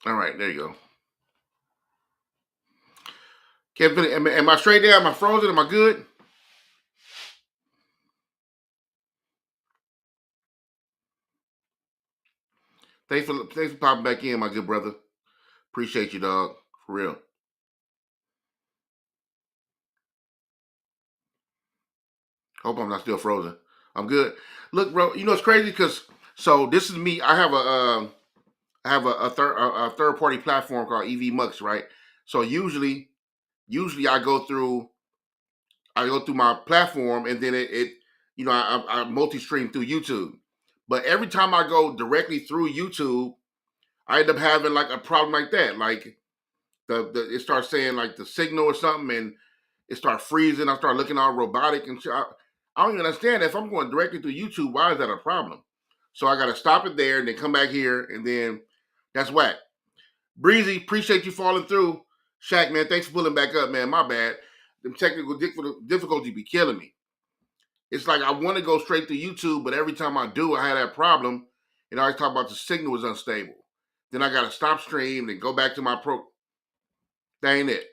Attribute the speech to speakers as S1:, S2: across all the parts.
S1: All right, there you go. Kevin, am I straight there? Am I frozen? Am I good? Thanks for popping back in, my good brother. Appreciate you, dog. For real. Hope I'm not still frozen. I'm good. Look, bro. You know it's crazy because this is me. I have a third party platform called EV Mux, right? So usually I go through my platform and then I multi stream through YouTube. But every time I go directly through YouTube, I end up having like a problem like that. Like the it starts saying like the signal or something, and it starts freezing. I start looking all robotic and shit. I don't even understand that. If I'm going directly through YouTube, why is that a problem? So I got to stop it there and then come back here, and then that's whack. Breezy, appreciate you falling through. Shaq, man, thanks for pulling back up, man. My bad. The technical difficulty be killing me. It's like I want to go straight to YouTube, but every time I do, I have that problem. And I always talk about the signal is unstable. Then I got to stop stream and go back to my pro. That ain't it.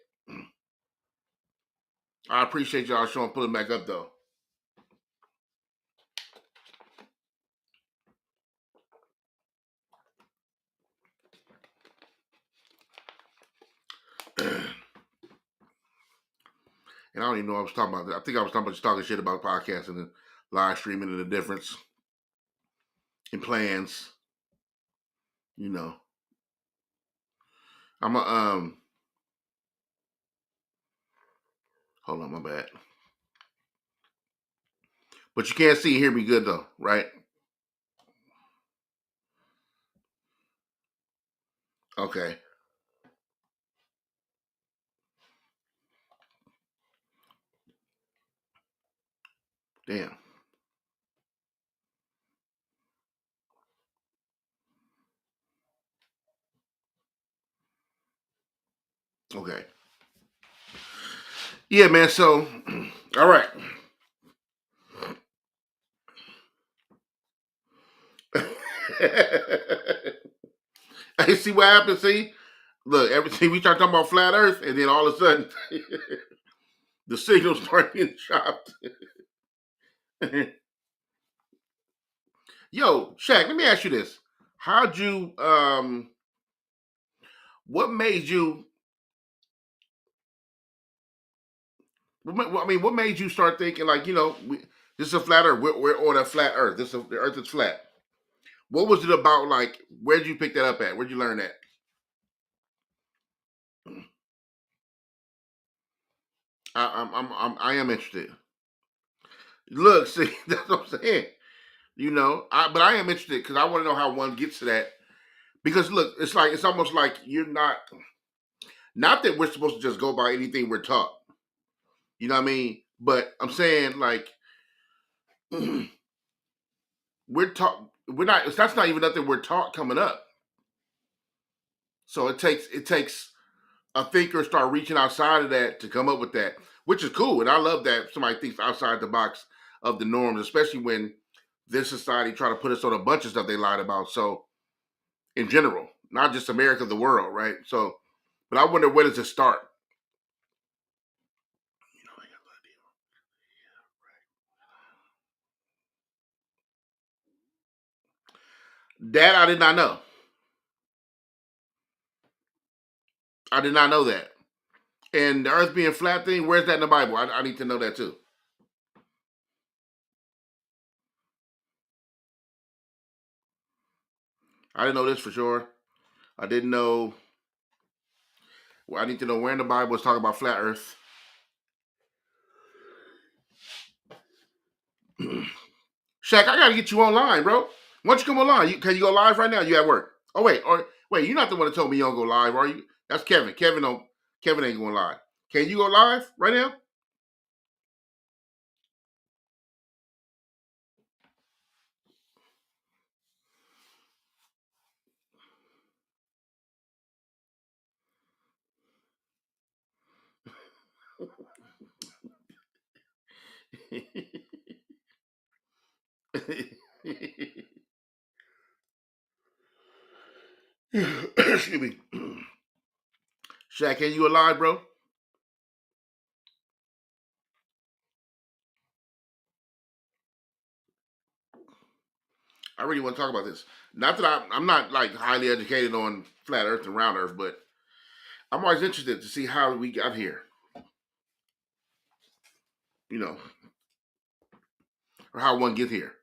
S1: I appreciate y'all showing pulling back up though. And I don't even know what I was talking about. I think I was talking about just talking shit about podcasting and live streaming and the difference in plans. You know, I'm a hold on, my bad. But you can't see and hear me good though, right? Okay. Damn. Okay. Yeah, man. So, all right. Hey, see what happened? See, look, everything we start talking about flat Earth, and then all of a sudden, the signal start getting chopped. Yo, Shaq, let me ask you this: How'd you? What made you? I mean, what made you start thinking like, this is a flat Earth? We're on a flat Earth. The Earth is flat. What was it about? Like, where'd you pick that up at? Where'd you learn that? I am interested. Look, see, that's what I'm saying. But I am interested because I want to know how one gets to that. Because look, it's almost like you're not that we're supposed to just go by anything we're taught. You know what I mean? But I'm saying like we're taught. We're not. That's not even nothing we're taught coming up. So it takes a thinker start reaching outside of that to come up with that, which is cool. And I love that somebody thinks outside the box of the norms, especially when this society try to put us on a bunch of stuff they lied about. So in general, not just America, the world, right? So, but I wonder where does it start? That I did not know. I did not know that. And the Earth being flat thing, where's that in the Bible? I need to know that too. I didn't know this for sure. I didn't know. Well, I need to know where in the Bible it's talking about flat Earth. Shaq, I gotta get you online, bro. Why don't you come online? Can you go live right now? You at work? Oh wait, you're not the one that told me you don't go live, are you? That's Kevin. Kevin ain't going live. Can you go live right now? Excuse me. Shaq, can you alive, bro? I really want to talk about this. Not that I'm not like highly educated on flat Earth and round Earth, but I'm always interested to see how we got here. You know, or how one get here.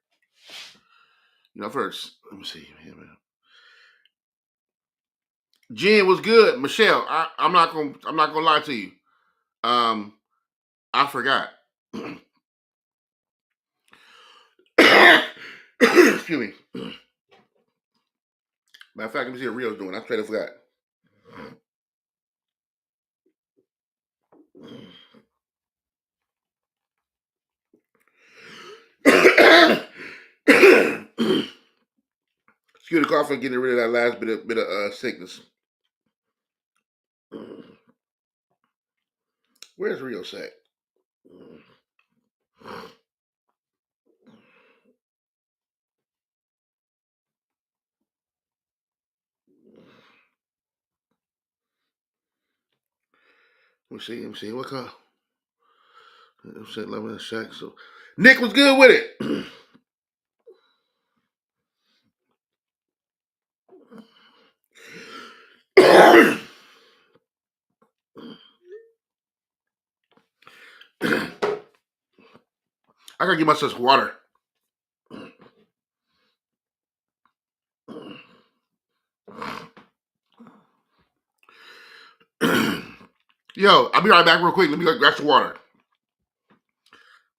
S1: You know, first, let me see. Jen was good. Michelle, I'm not gonna lie to you. Um, I forgot. Excuse me. Matter of fact, let me see what Rio's doing. I straight up forgot. Excuse the cough and getting rid of that last bit of sickness. Where's Rio at? Let me see. What color? I'm saying 11 Shaq. So Nick was good with it. I gotta give myself some water. Yo, I'll be right back real quick. Let me go grab some water.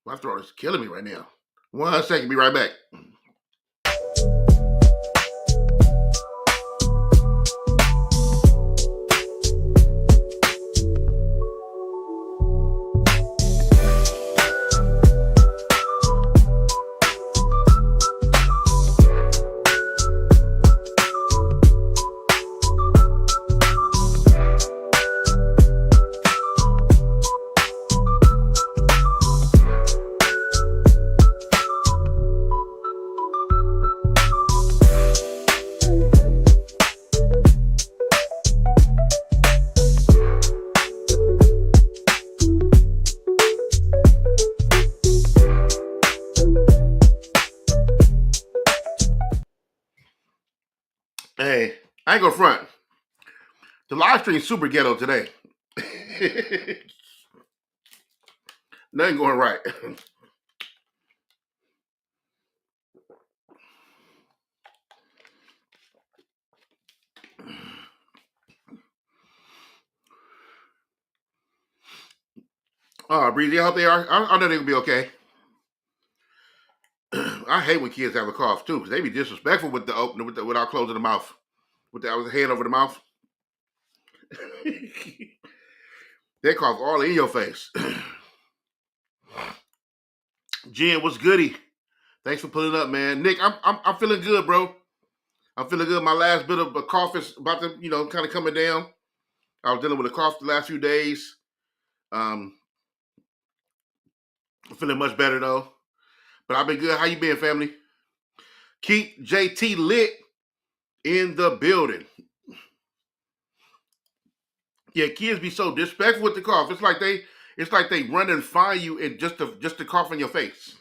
S1: My throat is killing me right now. 1 second, be right back. Hey, I ain't gonna front. The live stream super ghetto today. Nothing going right. Oh, Breezy, I hope they are. I know they're gonna be okay. I hate when kids have a cough too, because they be disrespectful with the opening, without closing the mouth, with the hand over the mouth. They cough all in your face. Jen, what's goody? Thanks for pulling up, man. Nick, I'm feeling good, bro. I'm feeling good. My last bit of a cough is about to, kind of coming down. I was dealing with a cough the last few days. I'm feeling much better though. But I've been good. How you been, family? Keep JT lit in the building. Yeah, kids be so disrespectful with the cough. It's like they run and find you and just to cough in your face.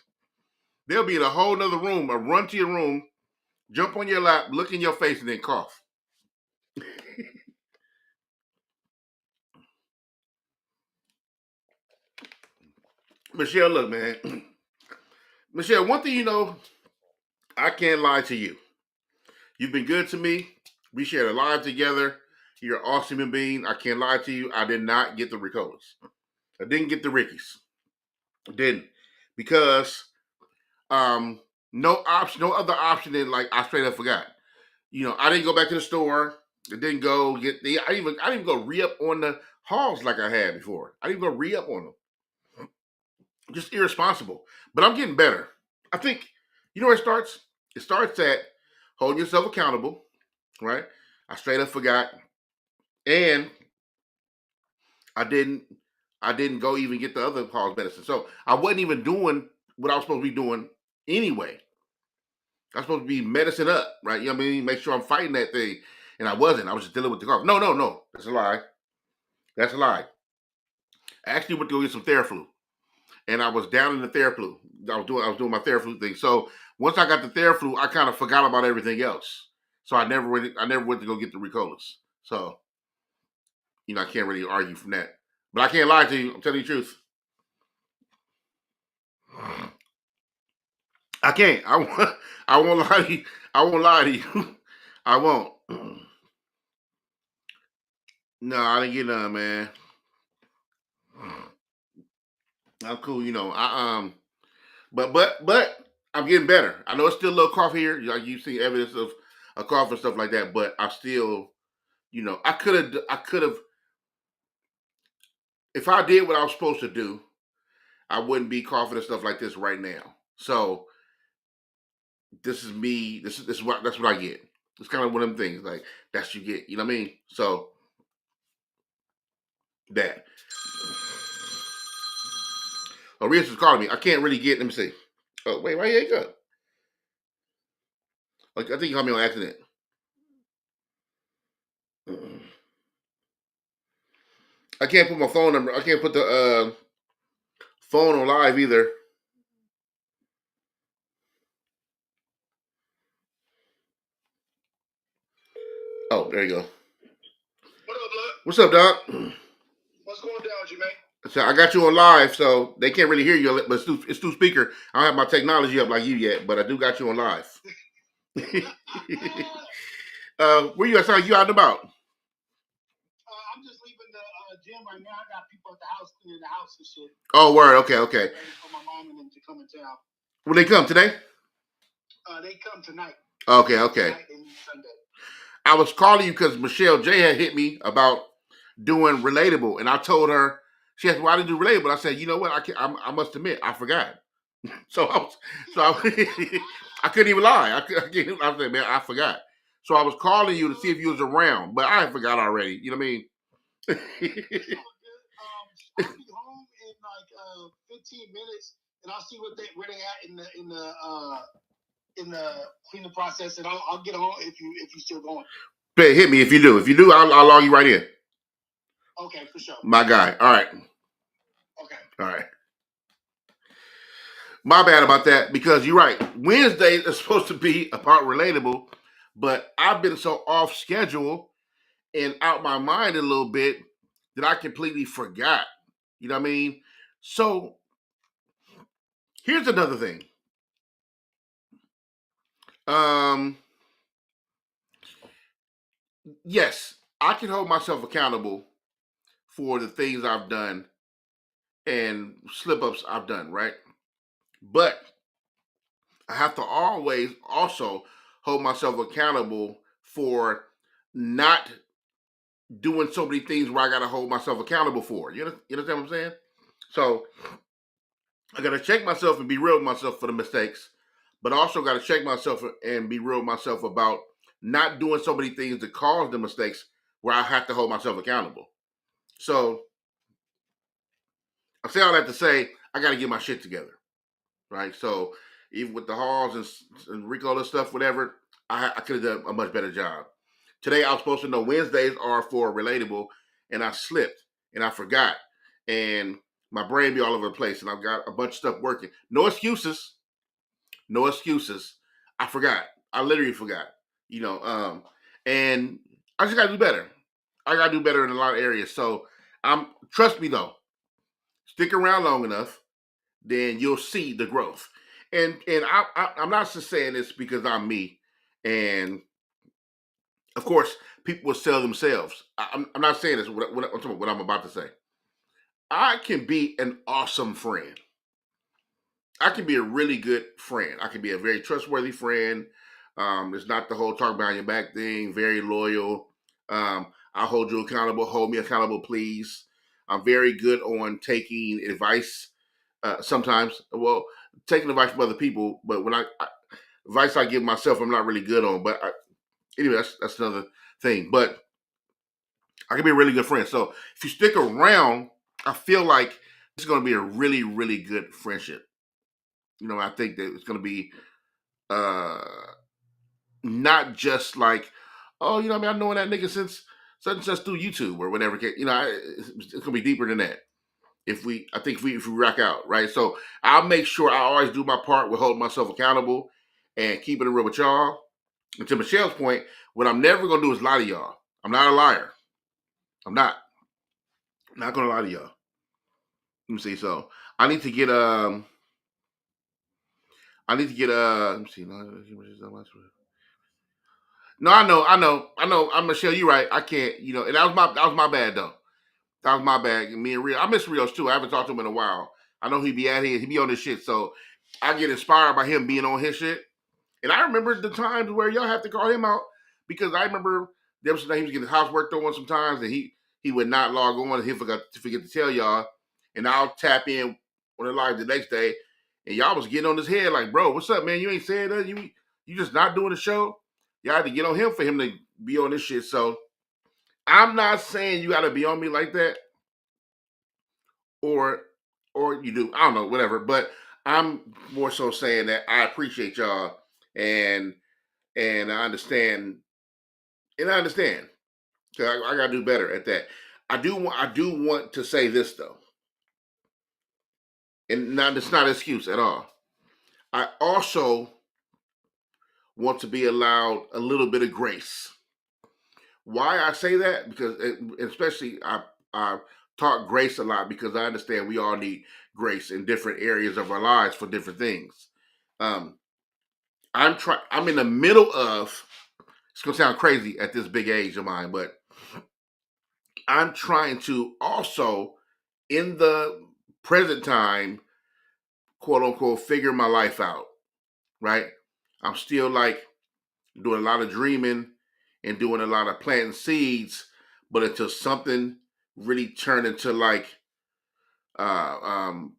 S1: They'll be in a whole nother room or run to your room, jump on your lap, look in your face, and then cough. Michelle, look, man. Michelle, one thing you know, I can't lie to you. You've been good to me. We shared a life together. You're an awesome human being. I can't lie to you. I did not get the Ricolas. I didn't get the Rickies. I didn't. Because no option, no other option than like I straight up forgot. I didn't go back to the store. I didn't go get the I didn't even go re-up on the halls like I had before. I didn't go re-up on them. Just irresponsible. But I'm getting better. I think where it starts? It starts at holding yourself accountable, right? I straight up forgot. And I didn't go even get the other cause medicine. So I wasn't even doing what I was supposed to be doing anyway. I was supposed to be medicine up, right? You know what I mean? Make sure I'm fighting that thing. And I wasn't. I was just dealing with the cough. No. That's a lie. That's a lie. I actually went to go get some Theraflu, and I was down in the Theraflu. I was doing my Theraflu thing. So once I got the Theraflu, I kind of forgot about everything else. So I never went to go get the Ricolas. So I can't really argue from that. But I can't lie to you. I'm telling you the truth. I can't. I won't lie to you. I won't lie to you. I won't. No, I didn't get none, man. I'm cool. But I'm getting better. I know it's still a little cough here. Like you see evidence of a cough and stuff like that. But I still, I could have. If I did what I was supposed to do, I wouldn't be coughing and stuff like this right now. So this is me. That's what I get. It's kind of one of them things like that's what you get. You know what I mean? So that. Oh, Rios is calling me. I can't really get. Let me see. Oh wait, why you go? Like, I think you called me on accident. I can't put my phone number. I can't put the phone on live either. Oh, there you go. What up, Lucc? What's up, Doc? What's going down, Jermaine? So I got you on live, so they can't really hear you, but it's through speaker. I don't have my technology up like you yet, but I do got you on live. Where you at? Sound you out and about? I'm just leaving the gym right now. I got people at the house cleaning the house and shit. Oh, word. Okay. Waiting for my mom and them to come in town. Will they come today? They come tonight. Okay. Tonight and Sunday. I was calling you because Michelle J had hit me about doing relatable, and I told her, she asked why did you do relatable. I said, you know what? I must admit I forgot. I couldn't even lie. I said, man, I forgot. So I was calling you to see if you was around, but I forgot already. You know what I mean? I'll be home in like 15 minutes, and I'll see where they at in the cleaning process, and I'll get home if you still going. Hit me if you do. If you do, I'll log you right in. Okay, for sure. My guy. All right. Okay. All right. My bad about that, because you're right. Wednesday is supposed to be about relatable, but I've been so off schedule and out my mind a little bit that I completely forgot. You know what I mean? So here's another thing. Yes, I can hold myself accountable for the things I've done and slip ups I've done, right? But I have to always also hold myself accountable for not doing so many things where I got to hold myself accountable for. You understand what I'm saying? So I got to check myself and be real with myself for the mistakes, but also got to check myself and be real with myself about not doing so many things that cause the mistakes where I have to hold myself accountable. So I say all that to say I got to get my shit together, right? So even with the halls and Rico and stuff, whatever, I could have done a much better job. Today I was supposed to know Wednesdays are for relatable, and I slipped and I forgot, and my brain be all over the place, and I've got a bunch of stuff working. No excuses, no excuses. I forgot. I literally forgot. And I just gotta do better. I gotta do better in a lot of areas. So trust me though, stick around long enough, then you'll see the growth. And I'm not just saying this because I'm me, and of course people will sell themselves. I'm not saying this. What I'm about to say. I can be an awesome friend. I can be a really good friend. I can be a very trustworthy friend. It's not the whole talk behind your back thing. Very loyal. I'll hold you accountable. Hold me accountable, please. I'm very good on taking advice. Sometimes, well, taking advice from other people, but when advice I give myself, I'm not really good on. But anyway, that's another thing. But I can be a really good friend. So if you stick around, I feel like it's going to be a really, really good friendship. I think that it's going to be uh, not just like, oh, I mean, I've known that nigga since such and such through YouTube or whatever. It's gonna be deeper than that. If we rock out, right? So I'll make sure I always do my part with holding myself accountable and keeping it real with y'all. And to Michelle's point, what I'm never gonna do is lie to y'all. I'm not a liar. I'm not gonna lie to y'all. Let me see. So I need to get let me see. No, I'm Michelle. You're right. I can't. And that was my bad though. That was my bad. Me and Rio, I miss Rios too. I haven't talked to him in a while. I know he'd be at here. He'd be on this shit. So I get inspired by him being on his shit. And I remember the times where y'all have to call him out because I remember there was he was getting his housework done sometimes and he would not log on and he forget to tell y'all. And I'll tap in on the live the next day and y'all was getting on his head like, bro, what's up, man? You ain't saying that. You just not doing the show. Y'all had to get on him for him to be on this shit. So I'm not saying you got to be on me like that, or you do. I don't know, whatever. But I'm more so saying that I appreciate y'all and I understand, So I got to do better at that. I do want to say this though, and not it's not an excuse at all. I also want to be allowed a little bit of grace. Why I say that? Because especially I talk grace a lot because I understand we all need grace in different areas of our lives for different things. Um, I'm in the middle of. It's gonna sound crazy at this big age of mine, but I'm trying to also, in the present time, quote unquote, figure my life out. Right? I'm still like doing a lot of dreaming and doing a lot of planting seeds, but until something really turned into like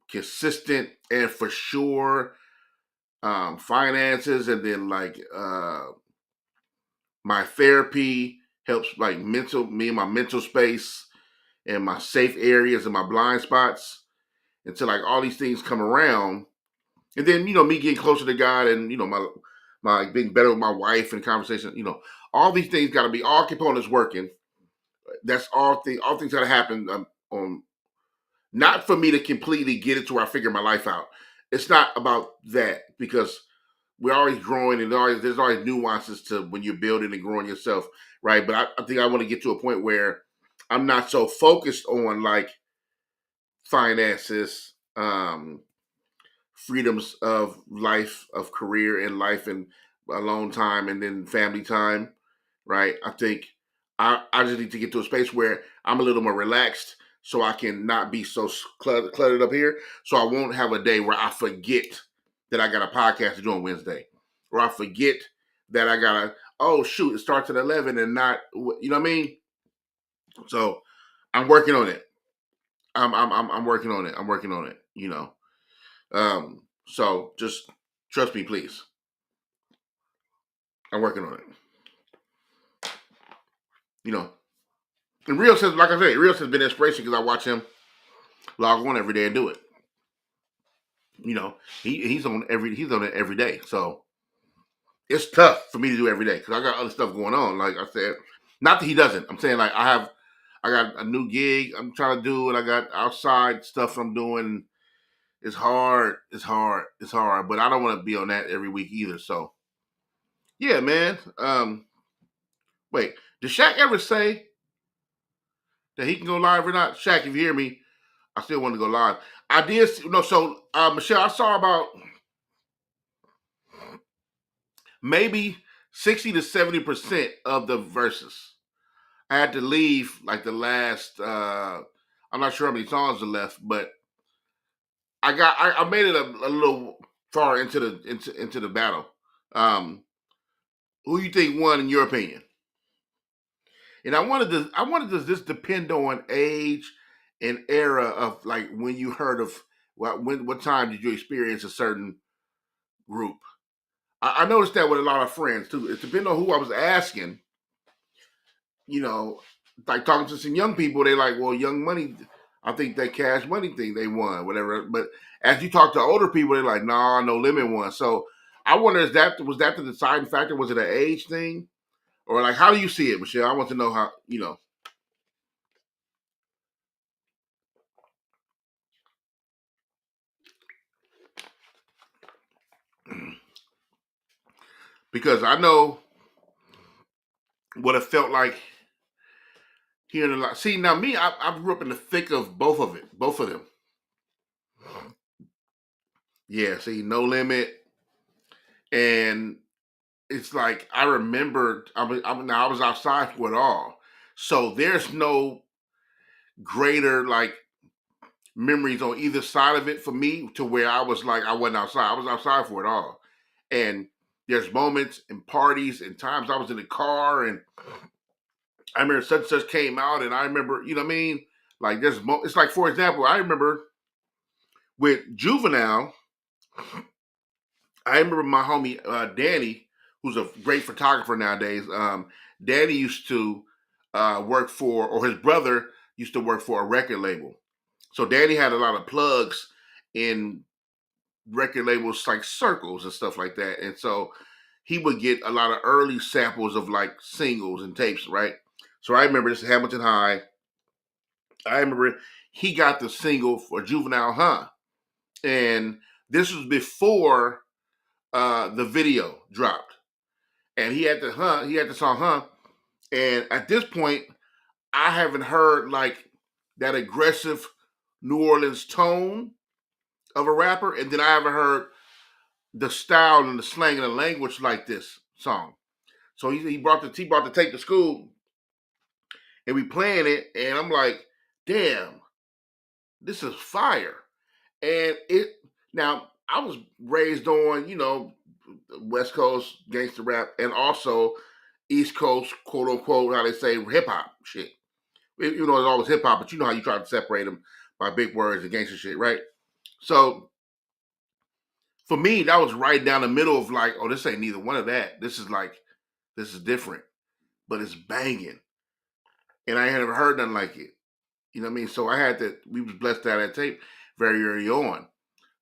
S1: consistent and for sure finances, and then like my therapy helps like me and my mental space and my safe areas and my blind spots until like all these things come around, and then me getting closer to God and my being better with my wife and conversation, all these things got to be all components working. That's all things got to happen on not for me to completely get it to where I figure my life out. It's not about that because we're always growing and there's always nuances to when you're building and growing yourself, right? But I think I want to get to a point where I'm not so focused on like finances, freedoms of life, of career and life and alone time and then family time, right? I think I just need to get to a space where I'm a little more relaxed so I can not be so cluttered up here. So I won't have a day where I forget that I got a podcast to do on Wednesday. Or I forget that I got to, oh, shoot, it starts at 11 and not, you know what I mean? So I'm working on it. I'm working on it. I'm working on it. So just trust me, please. I'm working on it. And Rio says, like I said, Rio has been inspiration because I watch him log on every day and do it. He's on it every day. So it's tough for me to do every day because I got other stuff going on. Like I said, not that he doesn't. I'm saying like I got a new gig I'm trying to do, and I got outside stuff I'm doing. It's hard. It's hard. It's hard. But I don't want to be on that every week either. So yeah, man. Wait, did Shaq ever say that he can go live or not? Shaq, if you hear me, I still want to go live. I did. So Michelle, I saw about maybe 60 to 70% of the verses. I had to leave like the last. I'm not sure how many songs are left, but I made it a little far into the battle. Who you think won in your opinion? And I wanted to just depend on age and era of like when you heard of what time did you experience a certain group. I noticed that with a lot of friends too. It depended on who I was asking. You know, like talking to some young people, they like, well, Young Money. I think that Cash Money thing they won, whatever. But as you talk to older people, they're like, nah, No Limit won. So I wonder, was that the deciding factor? Was it an age thing, or like how do you see it, Michelle? I want to know how. because I know what it felt like hearing a lot. See, now me, I grew up in the thick of both of them. Yeah, see, No Limit, and it's like I remembered. Now I was outside for it all, so there's no greater like memories on either side of it for me to where I was like I wasn't outside. I was outside for it all, and there's moments and parties and times I was in the car and I remember such and such came out and I remember, you know what I mean? Like it's like for example, I remember with Juvenile, I remember my homie Danny, who's a great photographer nowadays. Danny used to work for, or his brother used to work for a record label. So Danny had a lot of plugs in record labels like Circles and stuff like that. And so he would get a lot of early samples of like singles and tapes, right? So I remember this Hamilton High. I remember he got the single for Juvenile Huh. And this was before the video dropped. And he had the song Huh. And at this point, I haven't heard like that aggressive New Orleans tone of a rapper. And then I haven't heard the style and the slang and the language like this song. So he brought the tape to school and we playing it, and I'm like, damn, this is fire. And it now I was raised on, West Coast gangster rap and also East Coast, quote unquote, how they say hip hop shit. You know, it's always hip hop, but you know how you try to separate them by big words and gangster shit, right? So for me, that was right down the middle of like, oh, this ain't neither one of that. This is different, but it's banging. And I had never heard nothing like it. You know what I mean? So we was blessed to have that tape very early on.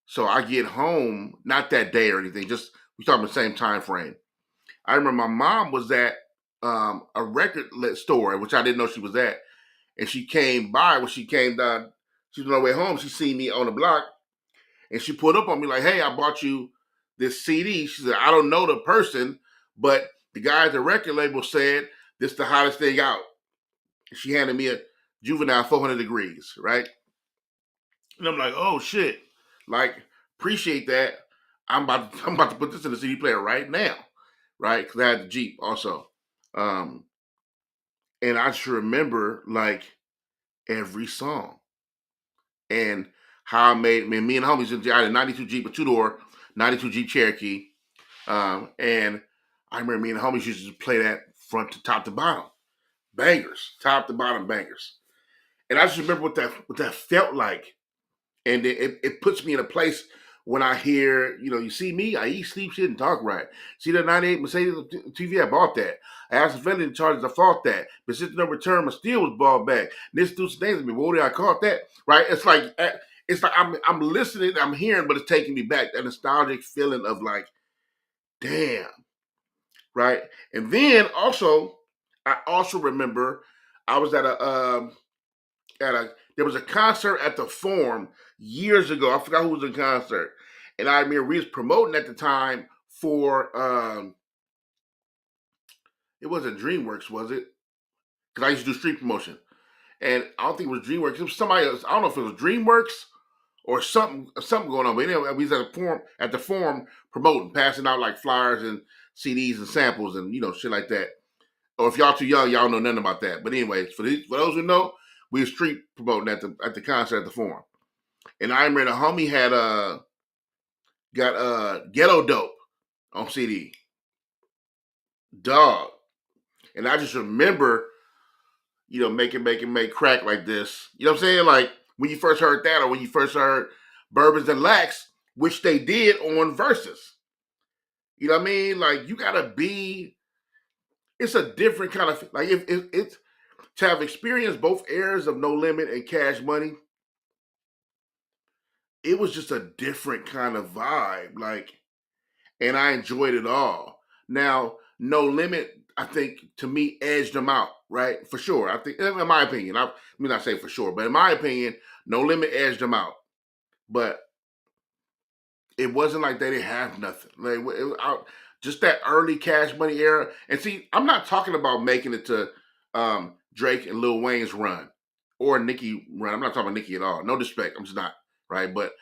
S1: So I get home, not that day or anything, just we talking the same time frame. I remember my mom was at a record store, which I didn't know she was at. And she came by when she came down, she was on her way home, she seen me on the block and she pulled up on me like, hey, I bought you this CD. She said, I don't know the person, but the guy at the record label said this is the hottest thing out. She handed me a Juvenile 400 Degrees, right? And I'm like, oh shit, like appreciate that. I'm about to put this in the CD player right now, right? Because I had the Jeep also, um, and I just remember like every song and how I made. Me and homies. I had a '92 Jeep, a 2-door '92 Jeep Cherokee, and I remember me and the homies used to play that front to top to bottom, bangers, top to bottom bangers. And I just remember what that felt like. And it puts me in a place when I hear, you see me, I eat, sleep, shit, and talk right. See that 98 Mercedes TV, I bought that. I asked the vendor charges, I fought that. But since no return, my steel was balled back. And this dude things to me, what did I caught that? Right? It's like I'm listening, I'm hearing, but it's taking me back. That nostalgic feeling of like, damn, right? And then also, I also remember I was at a there was a concert at the Forum years ago. I forgot who was in concert, and I remember we was promoting at the time for it wasn't DreamWorks, was it? Because I used to do street promotion, and I don't think it was DreamWorks. It was somebody else. I don't know if it was DreamWorks or something going on. But anyway, we was at the Forum promoting, passing out like flyers and CDs and samples and shit like that. Or if y'all too young, y'all know nothing about that. But anyways, for those who know, we were street promoting at the concert at the Forum. And I remember the homie had got Ghetto Dope on CD. Dog. And I just remember, make crack like this. You know what I'm saying? Like when you first heard that or when you first heard Bourbons and Lacs, which they did on Versus. You know what I mean? Like you gotta be, it's a different kind of, like if it's, to have experienced both eras of No Limit and Cash Money, it was just a different kind of vibe. Like, and I enjoyed it all. Now, No Limit, I think to me edged them out, right? For sure. I think, in my opinion, I mean not say for sure, but in my opinion, No Limit edged them out. But it wasn't like they didn't have nothing. Like just that early Cash Money era. And see, I'm not talking about making it to Drake and Lil Wayne's run or Nicki run. I'm not talking about Nicki at all. No disrespect, I'm just not, right? But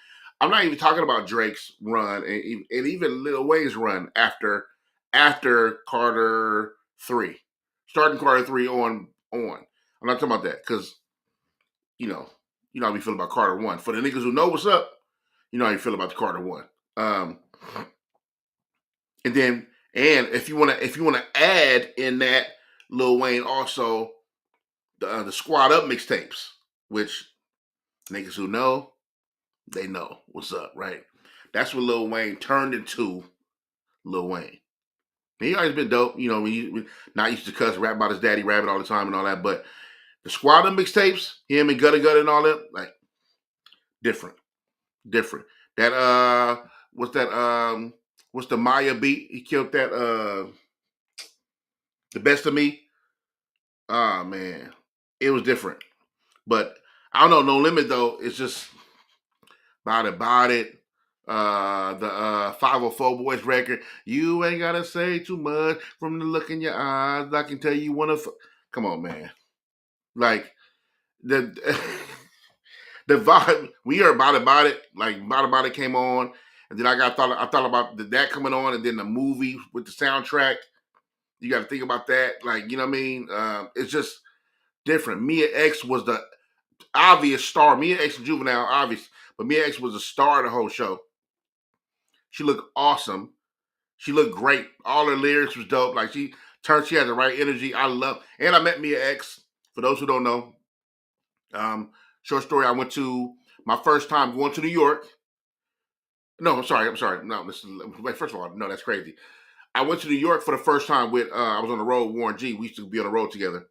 S1: I'm not even talking about Drake's run and even Lil Wayne's run after Carter 3, starting Carter 3 on. I'm not talking about that because you know you know how we feel about Carter 1. For the niggas who know what's up, you know how you feel about the Carter 1. Um, and then and if you wanna add in that Lil Wayne also the Squad Up mixtapes, which niggas who know they know what's up, right? That's what Lil Wayne turned into Lil Wayne. And he always been dope, you know. When not used to cuss, rap about his daddy rabbit all the time and all that, but the Squad Up mixtapes, him and Gutta Gutta and all that, like different, different. That what's that what's the Maya beat? He killed that the best of me. Ah man, it was different. But I don't know, No Limit though. It's just about it. The 504 Boys record. You ain't gotta say too much from the look in your eyes. I can tell you wanna. Come on, man. Like the the vibe. We heard about it. Like about it came on, and then I thought about that coming on, and then the movie with the soundtrack. You got to think about that. Like you know what I mean. It's just different. Mia X was the obvious star. Mia X and Juvenile, obvious, but Mia X was the star of the whole show. She looked awesome. She looked great. All her lyrics was dope. Like she had the right energy. I love. And I met Mia X. For those who don't know, short story. I went to my first time going to New York. No, I'm sorry. I'm sorry. No, this is, wait, first of all, no, that's crazy. I went to New York for the first time with. I was on the road with Warren G. We used to be on the road together.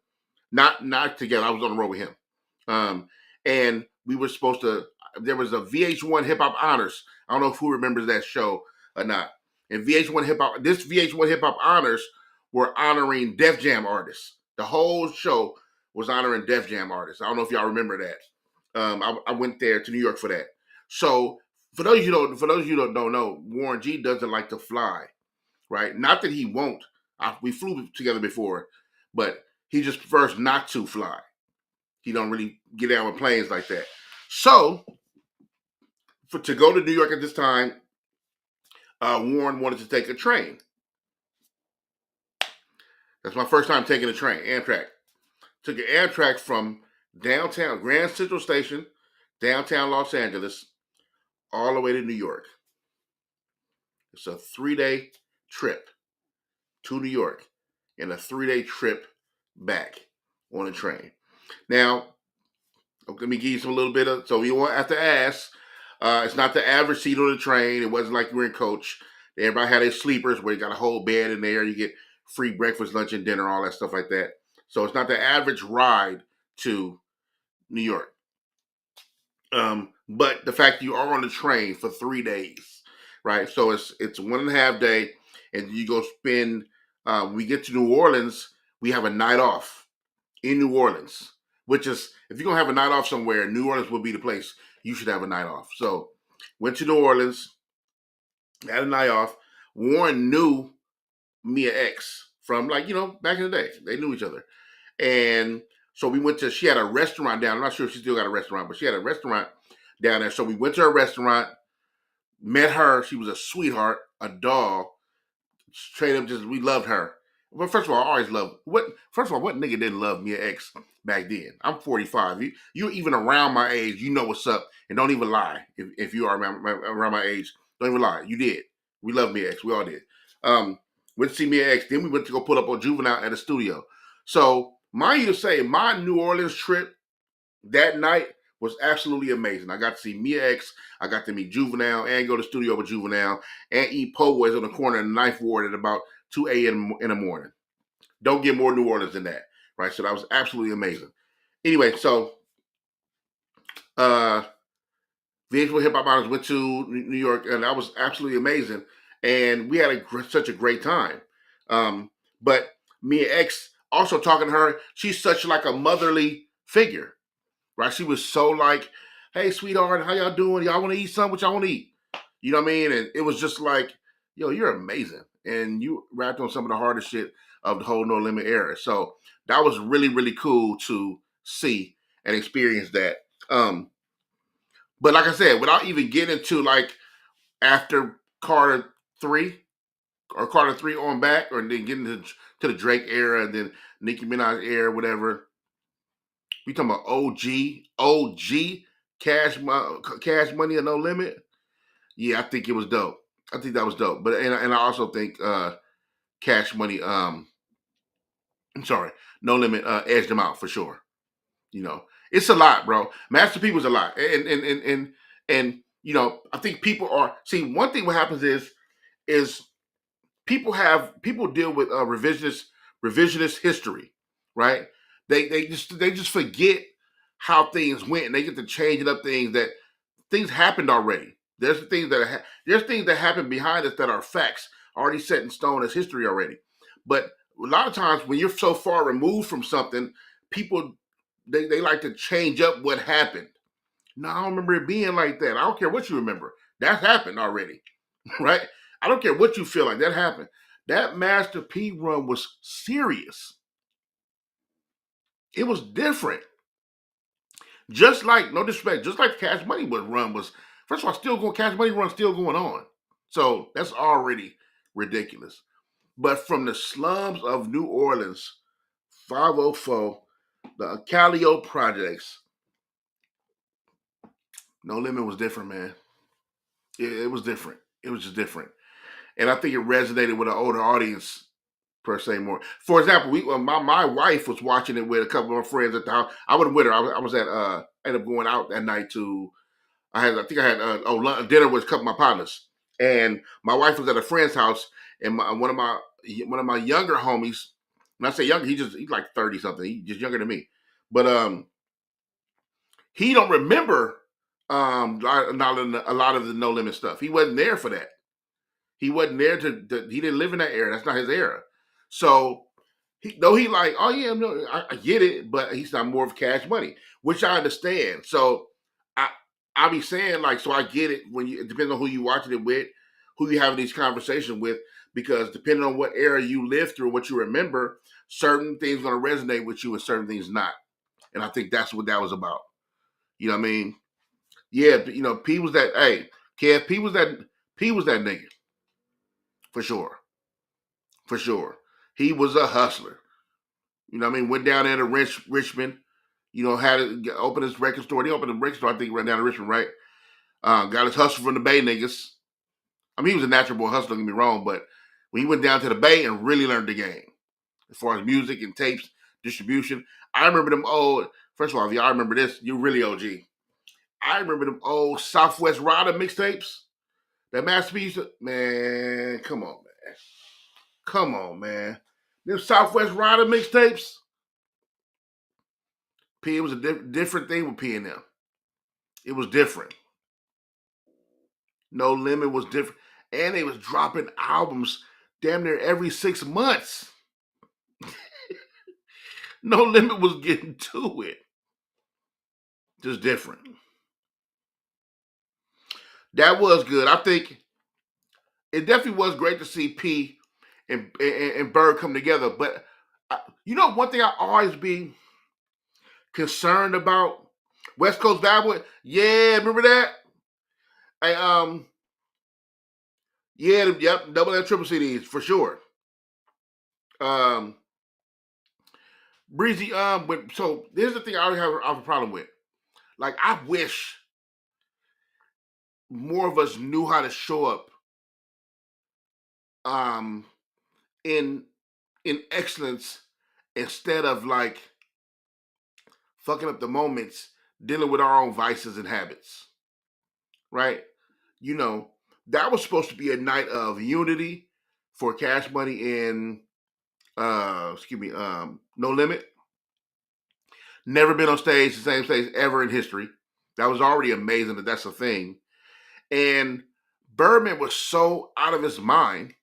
S1: Not together. I was on the road with him. And we were supposed to. There was a VH1 Hip Hop Honors. I don't know if who remembers that show or not. And VH1 Hip Hop Honors were honoring Def Jam artists. The whole show was honoring Def Jam artists. I don't know if y'all remember that. I went there to New York for that. So for those of you that don't know, Warren G doesn't like to fly, right? Not that he won't. We flew together before, but he just prefers not to fly. He don't really get down with planes like that. So to go to New York at this time, Warren wanted to take a train. That's my first time taking a train, Amtrak. Took an Amtrak from downtown Grand Central Station, downtown Los Angeles, all the way to New York. It's a 3-day trip to New York and a 3-day trip back on a train. Now, let me give you some little bit of, so you won't have to ask. It's not the average seat on the train. It wasn't like you were in coach. Everybody had their sleepers where you got a whole bed in there. You get free breakfast, lunch, and dinner, all that stuff like that. So it's not the average ride to New York. But the fact you are on the train for 3 days, right? So it's 1.5 day, and you go spend. When we get to New Orleans, we have a night off in New Orleans, which is if you're gonna have a night off somewhere, New Orleans would be the place you should have a night off. So went to New Orleans, had a night off. Warren knew Mia X from like back in the day. They knew each other, and so we went to. She had a restaurant down. I'm not sure if she still got a restaurant, but she had a restaurant down there. So we went to her restaurant, met her. She was a sweetheart, a doll. Straight up, just we loved her. Well, first of all, I always loved what. First of all, what nigga didn't love Mia X back then? I'm 45. You're even around my age. You know what's up, and don't even lie. If you are around my age, don't even lie. You did. We love Mia X. We all did. Went to see Mia X. Then we went to go pull up on Juvenile at the studio. So, mind you to say, my New Orleans trip that night was absolutely amazing. I got to see Mia X. I got to meet Juvenile and go to the studio with Juvenile and eat po' boys on the corner in the Ninth Ward at about 2 a.m. in the morning. Don't get more New Orleans than that, right? So that was absolutely amazing. Anyway, so VH1 Hip Hop Honors went to New York, and that was absolutely amazing. And we had such a great time. But Mia X, also talking to her, she's such like a motherly figure, right? She was so like, hey, sweetheart, how y'all doing? Y'all want to eat something? What y'all want to eat? You know what I mean? And it was just like, yo, you're amazing. and you rapped on some of the hardest shit of the whole No Limit era. So that was really, really cool to see and experience that. But like I said, without even getting into like after Carter 3 or Carter 3 on back, or then getting to the Drake era and then Nicki Minaj era, whatever. We talking about OG, Cash Money and No Limit. Yeah, I think it was dope. I think that was dope. But and I also think Cash Money, I'm sorry, No Limit edged them out for sure. You know, it's a lot, bro. Master P was a lot, and you know, I think people are see one thing. What happens is people deal with revisionist history, right? They just forget how things went, and they get to changing up things that things happened already. There's things that happen behind us that are facts already set in stone as history already. But a lot of times when you're so far removed from something, people they like to change up what happened. No, I don't remember it being like that. I don't care what you remember. That happened already, right? I don't care what you feel like. That happened. That Master P run was serious. It was different. Just like, no disrespect, just like Cash Money was first of all, still going Cash Money run still going on. So that's already ridiculous. But from the slums of New Orleans, 504, the Calio projects, No Limit was different, man. It was different. It was just different. And I think it resonated with an older audience per se more. For example, my wife was watching it with a couple of my friends at the house. I wasn't with her. I was at ended up going out that night to I think I had dinner with a couple of my partners, and my wife was at a friend's house, and one of my younger homies. When I say younger, he's like 30 something. He's just younger than me, but he don't remember a lot of the No Limit stuff. He wasn't there for that. He wasn't there he didn't live in that era. That's not his era. So he like, oh yeah, no, I get it, but he's not more of Cash Money, which I understand. So I I be saying like, so I get it when you it depends on who you watching it with, who you having these conversations with, because depending on what era you lived through, what you remember, certain things gonna resonate with you and certain things not. And I think that's what that was about. You know what I mean? Yeah, you know, P was that. Hey, Kev, P was that nigga for sure, for sure. He was a hustler. You know what I mean? Went down there to Richmond. You know, had it open his record store. He opened a record store, I think, right down to Richmond, right? Got his hustle from the Bay niggas. I mean, he was a natural born hustler, don't get me wrong, but when he went down to the Bay and really learned the game, as far as music and tapes, distribution, I remember them old, first of all, if y'all remember this, you're really OG. I remember them old Southwest Rider mixtapes. That masterpiece, man, come on, man. Come on, man. Them Southwest Rider mixtapes, P, it was a different thing with P and them. It was different. No Limit was different. And they was dropping albums damn near every 6 months. No Limit was getting to it. Just different. That was good. I think it definitely was great to see P and Bird come together. But you know, one thing I always be concerned about, West Coast Bad Boy. Yeah, remember that? I yeah, yep, double and triple CDs for sure. Um, Breezy, but so here's the thing I always have a problem with. Like, I wish more of us knew how to show up um in excellence instead of like fucking up the moments, dealing with our own vices and habits. Right? You know, that was supposed to be a night of unity for Cash Money and No Limit. Never been on stage, the same stage ever in history. That was already amazing that that's a thing. And Birdman was so out of his mind.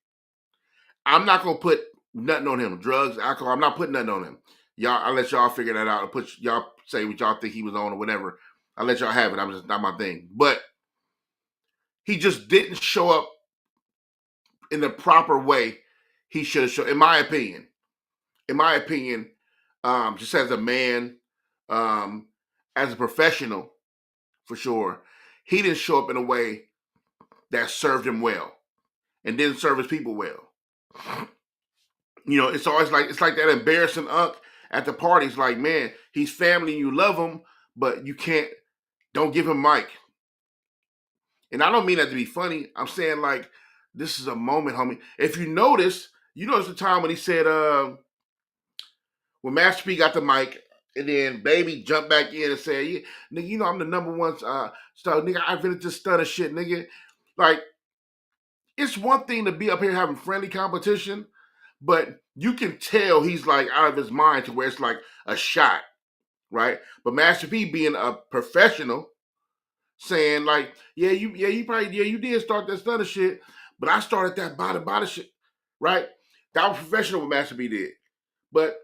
S1: I'm not gonna put nothing on him. Drugs, alcohol. I'm not putting nothing on him. Y'all, I let y'all figure that out. Put y'all say what y'all think he was on or whatever. I let y'all have it. I'm just not my thing. But he just didn't show up in the proper way he should have shown. In my opinion, just as a man, um, as a professional, for sure, he didn't show up in a way that served him well and didn't serve his people well. It's always like that embarrassing unk at the parties. Like, man, he's family, you love him, but you can't. Don't give him mic. And I don't mean that to be funny. I'm saying like this is a moment, homie. If you notice the time when he said, when Master P got the mic, and then Baby jumped back in and said, "Yeah, nigga, I'm the number one star, nigga. I invented this stunner shit, nigga." Like, it's one thing to be up here having friendly competition, but you can tell he's like out of his mind to where it's like a shot, right? But Master P being a professional, saying like, you did start that stunner shit, but I started that body shit, right? That was professional what Master P did. But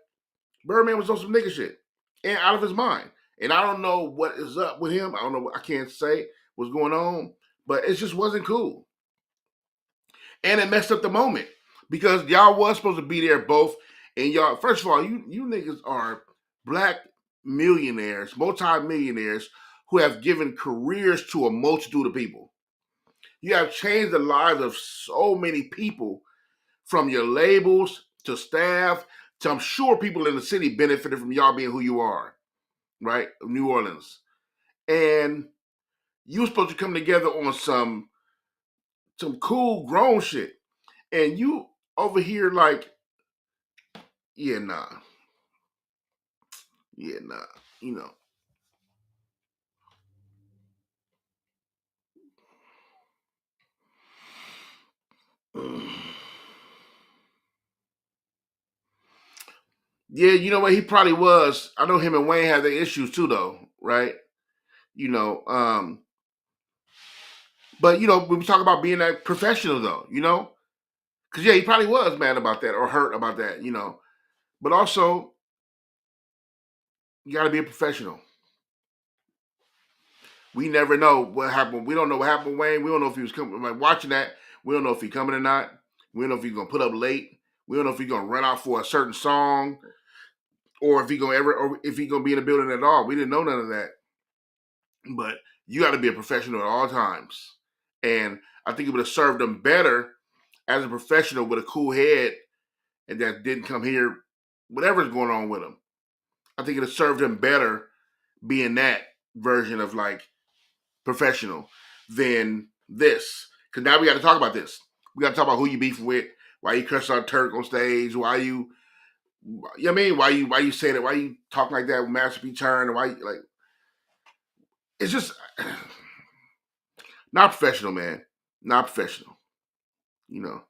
S1: Birdman was on some nigga shit and out of his mind. And I don't know what is up with him. I don't know. I can't say what's going on, but it just wasn't cool. And it messed up the moment because y'all was supposed to be there both. And y'all, first of all, you niggas are black millionaires, multi-millionaires who have given careers to a multitude of people. You have changed the lives of so many people, from your labels to staff to, I'm sure, people in the city benefited from y'all being who you are, right? New Orleans. And you were supposed to come together on some cool grown shit. And you over here like, yeah, nah. Yeah, nah. You know. Yeah, you know what? He probably was. I know him and Wayne had their issues too, though, right? You know, but when we talk about being that professional, though, because yeah, he probably was mad about that or hurt about that. But also, you got to be a professional. We never know what happened. We don't know what happened with Wayne. We don't know if he was coming. Like, watching that, we don't know if he's coming or not. We don't know if he's gonna put up late. We don't know if he's gonna run out for a certain song, or if he's gonna be in the building at all. We didn't know none of that. But you got to be a professional at all times. And I think it would have served him better as a professional with a cool head and that didn't come here, whatever's going on with him. I think it would have served him better being that version of like professional than this. Because now we got to talk about this. We got to talk about who you beef with, why you cuss out Turk on stage, why you know what I mean? Why you say that? Why you talk like that with Master P Turn? Why like it's just not professional, man. Not professional. You know.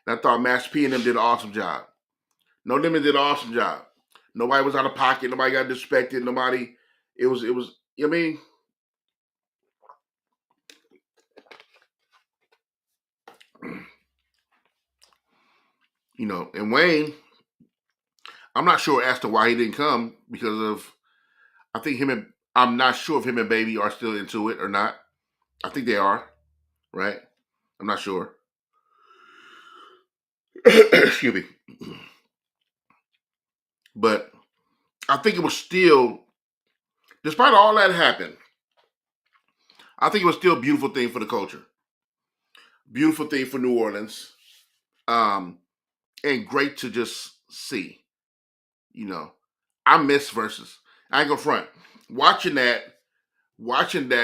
S1: And I thought Master P and them did an awesome job. No Limit did an awesome job. Nobody was out of pocket. Nobody got disrespected. Nobody. It was. You know what I mean? And Wayne, I'm not sure as to why he didn't come because of. I think him and I'm not sure if him and Baby are still into it or not. I think they are, right? I'm not sure. Excuse me. But I think it was still, despite all that happened, I think it was still a beautiful thing for the culture. Beautiful thing for New Orleans. Um, and great to just see. You know, I miss verses. I ain't gonna front. Watching that,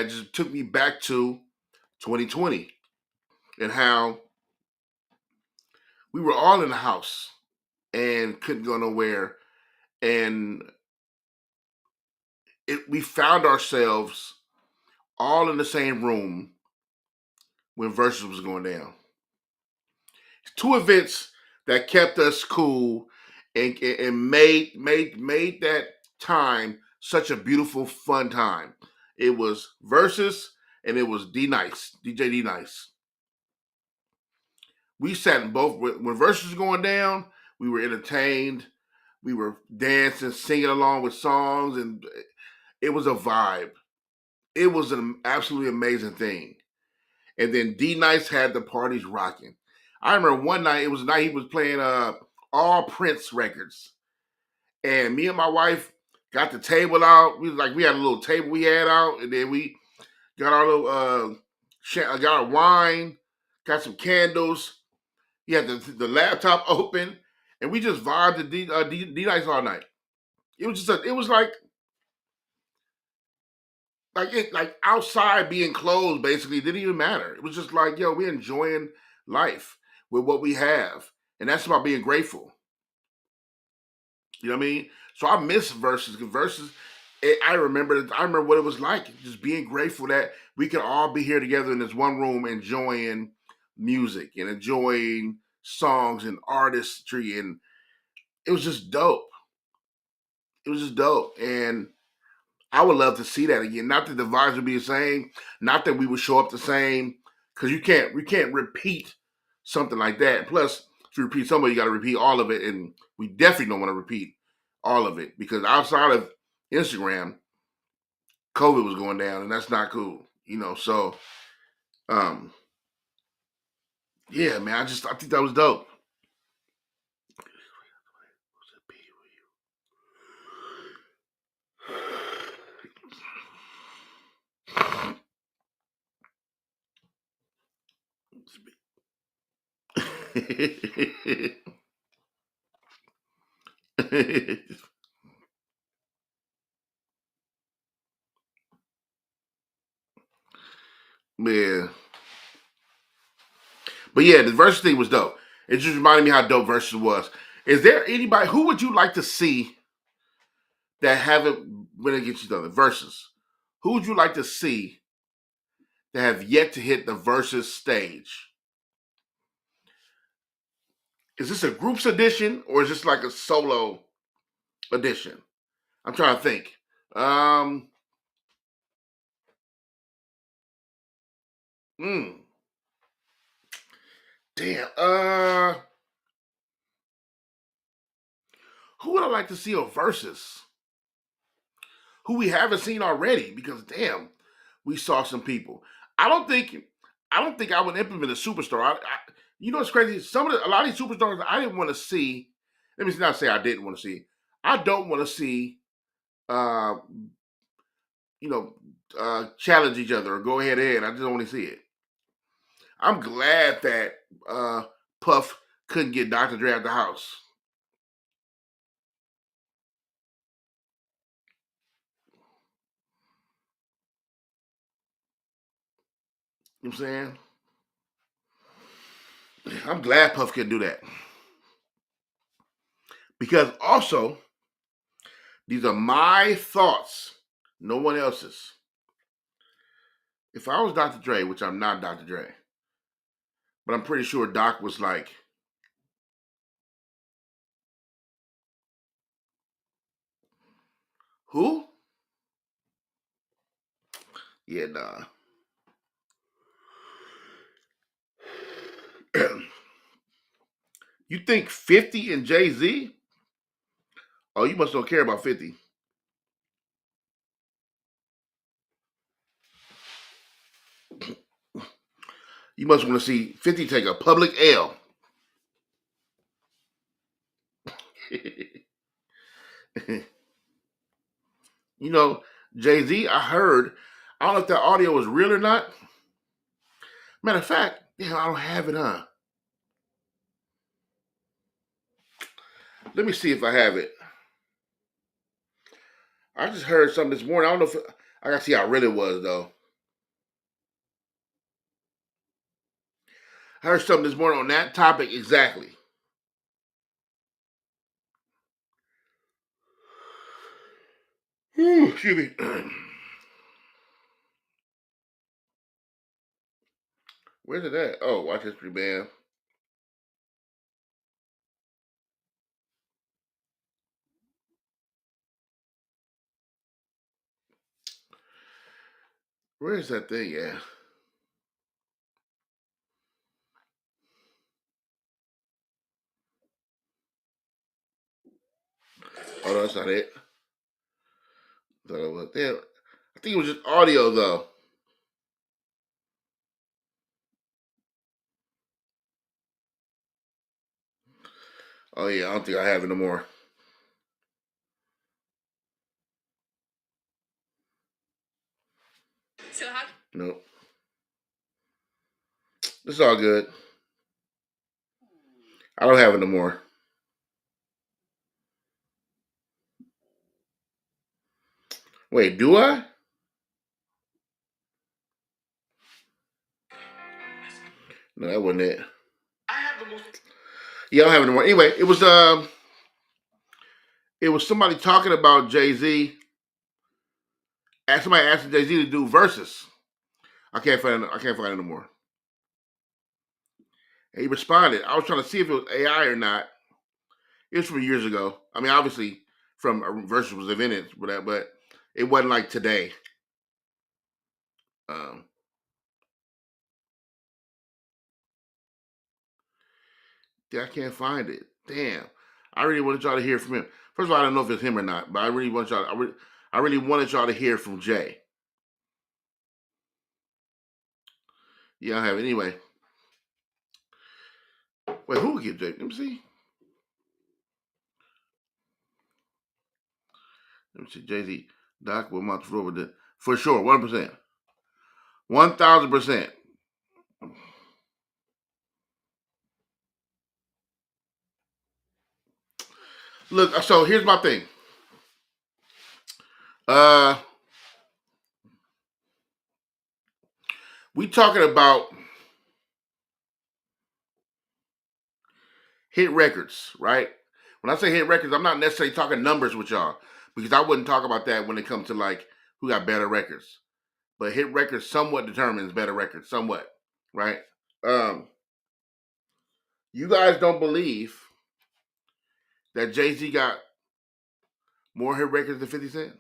S1: just took me back to 2020 and how we were all in the house and couldn't go nowhere, and we found ourselves all in the same room when verses was going down. Two events that kept us cool and made that time such a beautiful, fun time. It was verses and it was DJ D Nice. We sat in both when verses was going down. We were entertained. We were dancing, singing along with songs, and it was a vibe. It was an absolutely amazing thing. And then D Nice had the parties rocking. I remember one night, it was a night he was playing all Prince records. And me and my wife got the table out. We had a little table we had out, and then we got our little got our wine, got some candles. He had the laptop open, and we just vibed to D-Nice all night. It was it was like outside being closed basically didn't even matter. It was just like, yo, we're enjoying life with what we have. And that's about being grateful. You know what I mean? So I miss verses. 'Cause verses, I remember what it was like, just being grateful that we could all be here together in this one room enjoying music and enjoying songs and artistry, and it was just dope. It was just dope. And I would love to see that again. Not that the vibes would be the same, not that we would show up the same, because we can't repeat something like that. Plus, to repeat somebody, you got to repeat all of it, and we definitely don't want to repeat all of it because outside of Instagram, COVID was going down, and that's not cool, you know. So, um, yeah, man, I think that was dope. Man, but yeah, the versus thing was dope. It just reminded me how dope versus was. Is there anybody who would you like to see that haven't been against each other? Versus. Who would you like to see that have yet to hit the versus stage? Is this a groups edition or is this like a solo edition? I'm trying to think. Um, hmm, damn. Who would I like to see on versus? Who we haven't seen already? Because damn, we saw some people. I don't think. I don't think I would implement a superstar. You know what's crazy? A lot of these superstars I didn't want to see. Let me not say I didn't want to see. I don't want to see. Uh, you know, challenge each other or go head to head. I just don't want to see it. I'm glad that Puff couldn't get Dr. Dre out the house. You know what I'm saying? I'm glad Puff couldn't do that. Because also, these are my thoughts, no one else's. If I was Dr. Dre, which I'm not Dr. Dre, but I'm pretty sure Doc was like, who? Yeah, nah. You think 50 and Jay Z? Oh, you must don't care about 50. You must want to see 50 take a public L. You know, Jay Z, I heard, I don't know if that audio was real or not. Matter of fact, yeah, I don't have it, huh? Let me see if I have it. I just heard something this morning. I don't know if I gotta see how real it was though. I heard something this morning on that topic exactly. Whew, excuse me. Where's it at? Oh, watch history, man. Where's that thing at? Oh, no, that's not it. Damn, I think it was just audio though. Oh yeah, I don't think I have it no more. So how? Nope. It's all good. I don't have it no more. Wait, do I? No, that wasn't it. I have the most. Yeah, I don't have it no more. Anyway, it was somebody talking about Jay Z. Somebody asked Jay Z to do verses. I can't find it no more. And he responded. I was trying to see if it was AI or not. It was from years ago. I mean, obviously, from verses was invented, but it wasn't like today. Um, yeah, I can't find it. Damn. I really wanted y'all to hear from him. First of all, I don't know if it's him or not, but I really want y'all. I really wanted y'all to hear from Jay. Yeah, I have it anyway. Wait, who would get Jay? Let me see. Let me see. Jay Z. Doc will mount the with the for sure. 1%. 1,000%. Look, so here's my thing. Uh, we talking about hit records, right? When I say hit records, I'm not necessarily talking numbers with y'all because I wouldn't talk about that when it comes to like who got better records. But hit records somewhat determines better records, somewhat, right? Um, you guys don't believe that Jay Z got more hit records than 50 Cent?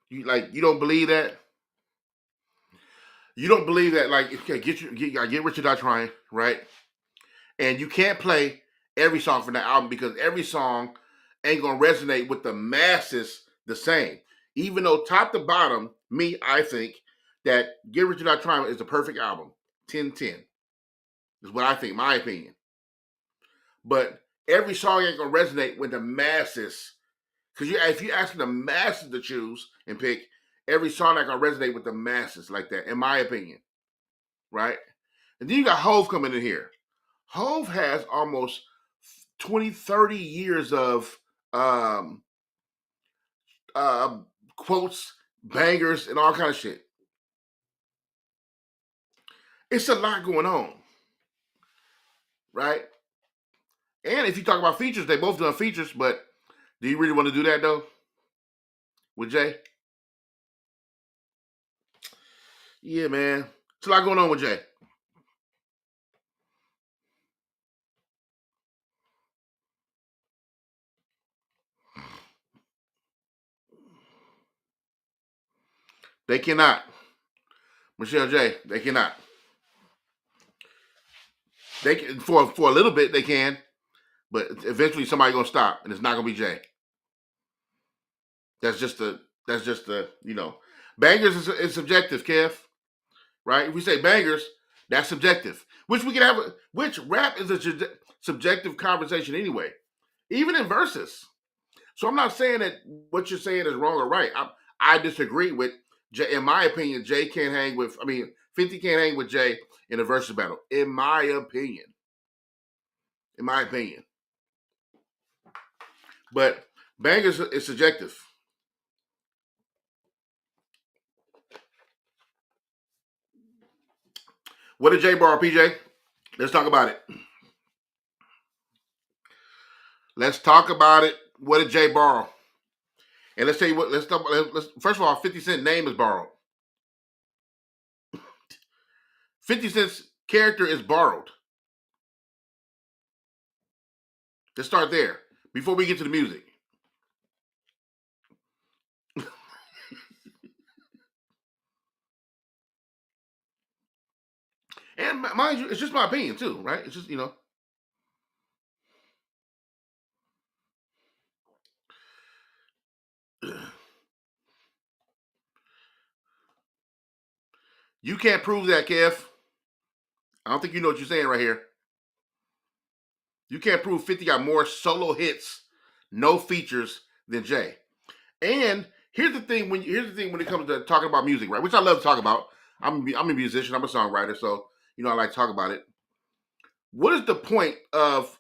S1: You don't believe that? You don't believe that? Like, okay, get rich or die trying, right? And you can't play every song from that album because every song ain't gonna resonate with the masses the same. Even though top to bottom, I think that Get Rich or Die Trying is the perfect album. 10-10 is what I think, my opinion. But every song ain't gonna resonate with the masses. Because if you're asking the masses to choose and pick, every song not gonna resonate with the masses like that, in my opinion. Right? And then you got Hove coming in here. Hove has almost 20, 30 years of um, uh, quotes, bangers, and all kind of shit. It's a lot going on, right? And if you talk about features, they both done features, but do you really want to do that though with Jay? Yeah, man. It's a lot going on with Jay. They cannot. Michelle J. They cannot. They can for a little bit they can, but eventually somebody gonna stop, and it's not gonna be Jay. That's just the bangers is subjective, Kev. Right? If we say bangers, that's subjective. Which we can have. Which rap is a subjective conversation anyway, even in verses. So I'm not saying that what you're saying is wrong or right. I disagree with Jay. In my opinion, Jay can't hang with. I mean, 50 can't hang with Jay in a versus battle. In my opinion. In my opinion. But bangers is subjective. What did Jay borrow, PJ? Let's talk about it. Let's talk about it. What did Jay borrow? And let's tell you what. Let's first of all, 50 Cent name is borrowed. 50 Cent's character is borrowed. Let's start there before we get to the music. And mind you, it's just my opinion too, right? It's just You can't prove that, Kev. I don't think you know what you're saying right here. You can't prove 50 got more solo hits, no features than Jay. And here's the thing when it comes to talking about music, right? Which I love to talk about. I'm a musician. I'm a songwriter, so I like to talk about it. What is the point of?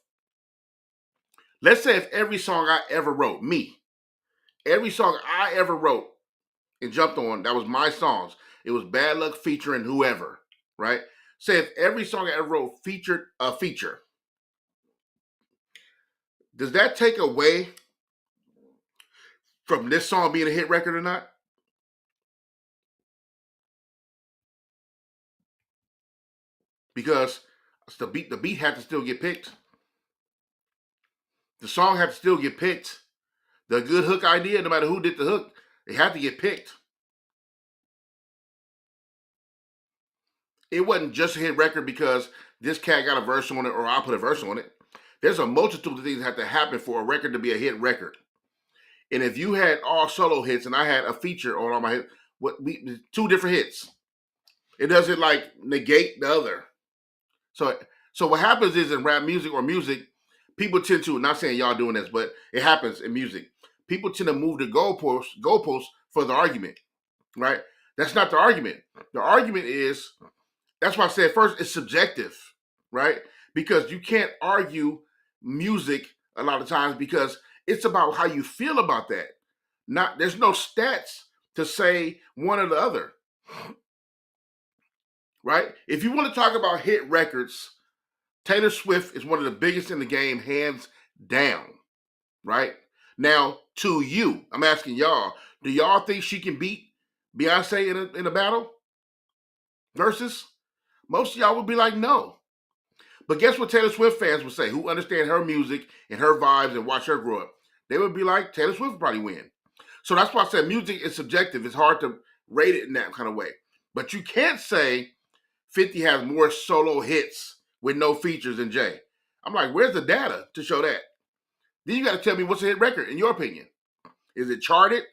S1: Let's say if every song I ever wrote, every song I ever wrote and jumped on, that was my songs. It was Bad Luck featuring whoever, right? Say if every song I ever wrote featured a feature, does that take away from this song being a hit record or not? Because the beat had to still get picked. The song had to still get picked. The good hook idea, no matter who did the hook, it had to get picked. It wasn't just a hit record because this cat got a verse on it or I put a verse on it. There's a multitude of things that have to happen for a record to be a hit record. And if you had all solo hits and I had a feature on all my hits, two different hits, it doesn't like negate the other. So what happens is in rap music or music, people tend to, not saying y'all doing this, but it happens in music. People tend to move the goalposts for the argument, right? That's not the argument. The argument is, that's why I said first, it's subjective, right? Because you can't argue music a lot of times because it's about how you feel about that. There's no stats to say one or the other, right? If you want to talk about hit records, Taylor Swift is one of the biggest in the game, hands down, right? Now, to you, I'm asking y'all, do y'all think she can beat Beyonce in a battle? Versus? Most of y'all would be like, no. But guess what Taylor Swift fans would say, who understand her music and her vibes and watch her grow up? They would be like, Taylor Swift would probably win. So that's why I said music is subjective. It's hard to rate it in that kind of way. But you can't say 50 has more solo hits with no features than Jay. I'm like, where's the data to show that? Then you got to tell me what's a hit record in your opinion. Is it charted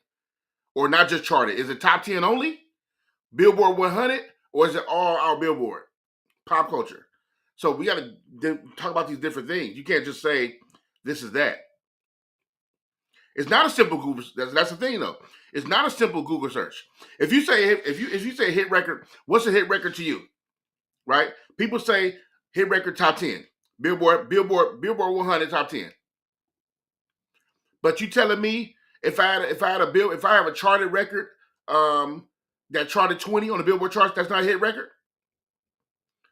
S1: or not just charted? Is it top 10 only? Billboard 100? Or is it all our Billboard? Pop culture. So we got to talk about these different things. You can't just say this is that. It's not a simple Google. That's the thing, though. It's not a simple Google search. If you say hit record, what's a hit record to you? Right? People say hit record top 10, Billboard 100 top 10. But you telling me if I have a charted record that charted 20 on the Billboard charts, that's not a hit record?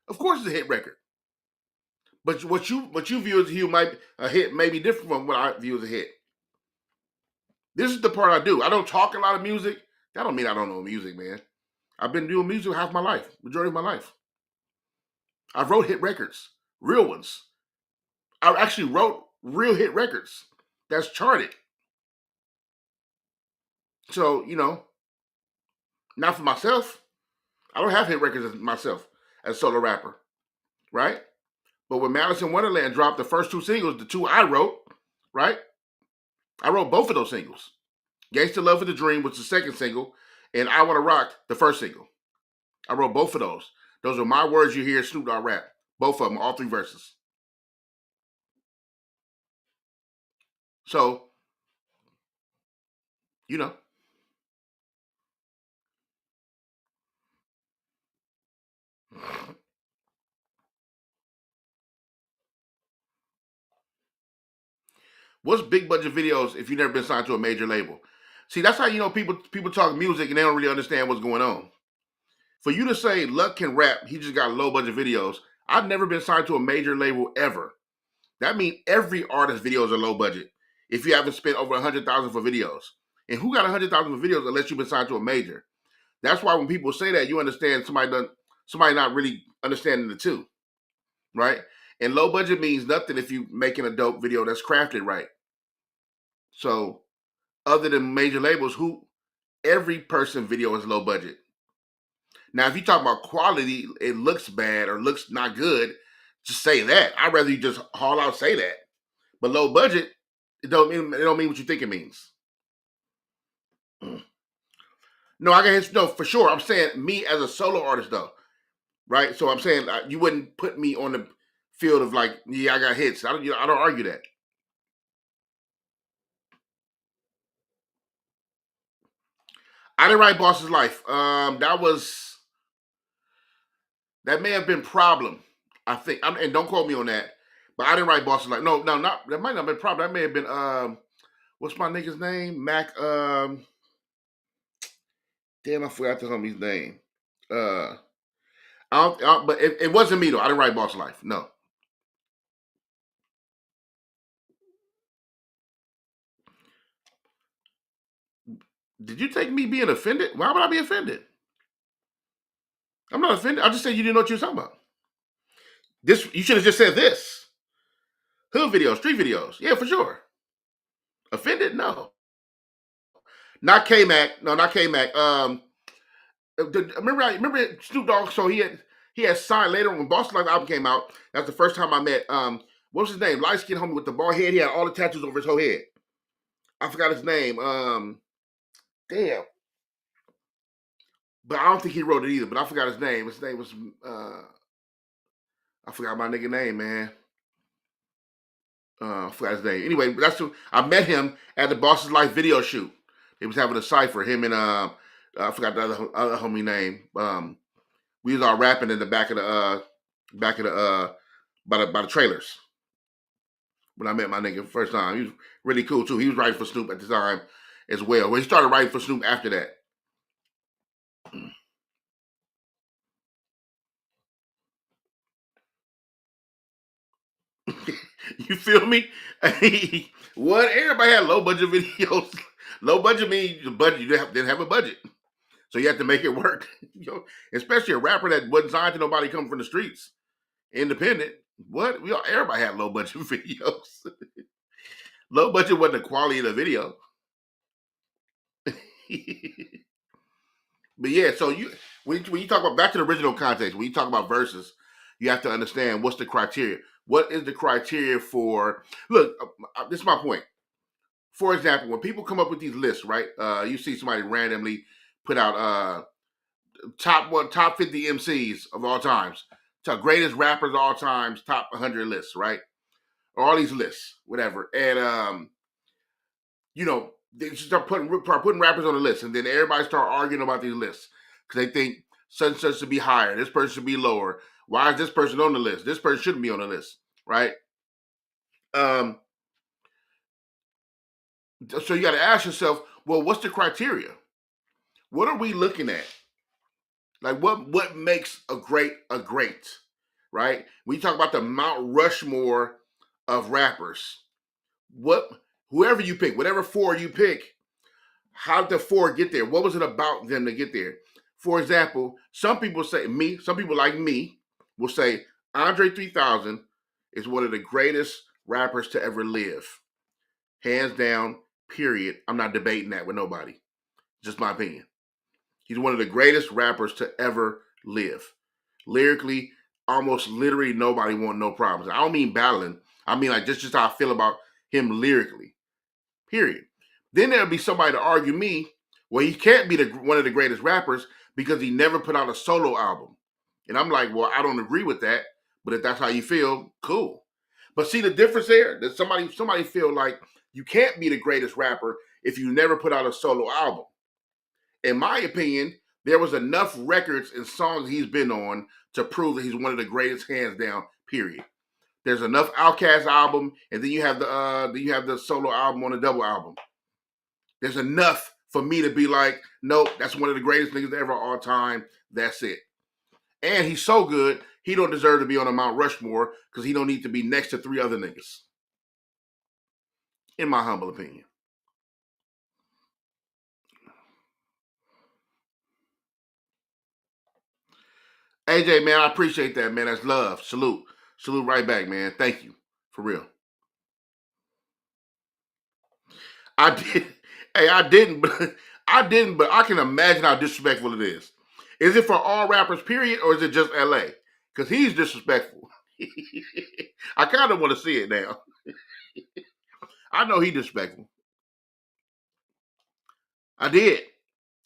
S1: Of course, it's a hit record. But what you view as a hit may be different from what I view as a hit. This is the part I do. I don't talk a lot of music. That don't mean I don't know music, man. I've been doing music half my life, majority of my life. I wrote hit records, real ones. I actually wrote real hit records that's charted. So, not for myself. I don't have hit records as myself as a solo rapper, right? But when Malice in Wonderland dropped the first two singles, the two I wrote, right? I wrote both of those singles. Gangsta Love for the Dream was the second single, and I Wanna Rock, the first single. I wrote both of those. Those are my words you hear Snoop Dogg rap. Both of them, all three verses. So, you know. What's big budget videos if you've never been signed to a major label? See, that's how people talk music and they don't really understand what's going on. For you to say Lucc can rap, he just got low budget videos. I've never been signed to a major label ever. That means every artist videos are low budget. If you haven't spent over $100,000 for videos, and who got $100,000 for videos unless you've been signed to a major? That's why when people say that, you understand somebody not really understanding the two, right? And low budget means nothing if you making a dope video that's crafted right. So, other than major labels, every person video is low budget. Now, if you talk about quality, it looks bad or looks not good, just say that. I'd rather you just haul out say that. But low budget, it don't mean what you think it means. No, I got hits. No, for sure. I'm saying me as a solo artist though, right? So I'm saying you wouldn't put me on the field of like, yeah, I got hits. I don't argue that. I didn't write Boss's Life. That may have been Problem. I think, and don't quote me on that. But I didn't write Boss's Life. No, no, not that might not have been Problem. That may have been what's my nigga's name? Mac. Damn, I forgot the homie's name. Uh, but it wasn't me though. I didn't write Boss Life. No. Did you take me being offended? Why would I be offended? I'm not offended. I just said you didn't know what you were talking about. This you should have just said this. Hood videos, street videos. Yeah, for sure. Offended? No. Not K Mac. No, not K Mac. Remember Snoop Dogg. So he had signed later when Boss Life album came out. That's the first time I met what was his name? Light skinned homie with the bald head. He had all the tattoos over his whole head. I forgot his name. Damn. But I don't think he wrote it either. But I forgot his name. His name was I forgot my nigga name, man. I forgot his name. Anyway, I met him at the Boss's Life video shoot. He was having a cipher. Him and I forgot the other homie name. We was all rapping in the back of the by the trailers when I met my nigga first time. He was really cool too. He was writing for Snoop at the time as well. Well, he started writing for Snoop after that. You feel me? What? Everybody had low budget videos. Low budget means the budget. You didn't have a budget, so you have to make it work. Especially a rapper that wasn't signed to nobody coming from the streets, independent. What? Everybody had low budget videos. Low budget wasn't the quality of the video. But yeah, so when you talk about back to the original context, when you talk about verses, you have to understand what's the criteria. What is the criteria for? Look, this is my point. For example, when people come up with these lists, right? You see somebody randomly put out top 50 MCs of all times, top greatest rappers of all times, top 100 lists, right? Or all these lists, whatever, and they start putting rappers on the list, and then everybody start arguing about these lists because they think such and such should be higher, this person should be lower. Why is this person on the list? This person shouldn't be on the list, right? Um, so you got to ask yourself, well, what's the criteria? What are we looking at? Like what makes a great, right? When you talk about the Mount Rushmore of rappers, what whoever you pick, whatever four you pick, how did the four get there? What was it about them to get there? For example, some people like me will say Andre 3000 is one of the greatest rappers to ever live. Hands down, period. I'm not debating that with nobody. Just my opinion. He's one of the greatest rappers to ever live. Lyrically, almost literally nobody want no problems. I don't mean battling. I mean like just how I feel about him lyrically. Period. Then there'll be somebody to argue me, well, he can't be one of the greatest rappers because he never put out a solo album. And I'm like, well, I don't agree with that. But if that's how you feel, cool. But see the difference there? That somebody feel like you can't be the greatest rapper if you never put out a solo album. In my opinion, there was enough records and songs he's been on to prove that he's one of the greatest, hands down. Period. There's enough Outkast album, and then you have the solo album on the double album. There's enough for me to be like, nope, that's one of the greatest niggas ever all time. That's it. And he's so good, he don't deserve to be on a Mount Rushmore because he don't need to be next to three other niggas. In my humble opinion. AJ, man, I appreciate that, man. That's love. Salute. Salute right back, man. Thank you. For real. I did. Hey, I didn't, but I can imagine how disrespectful it is. Is it for all rappers, period, or is it just LA? Because he's disrespectful. I kind of want to see it now. I know he's disrespectful. I did.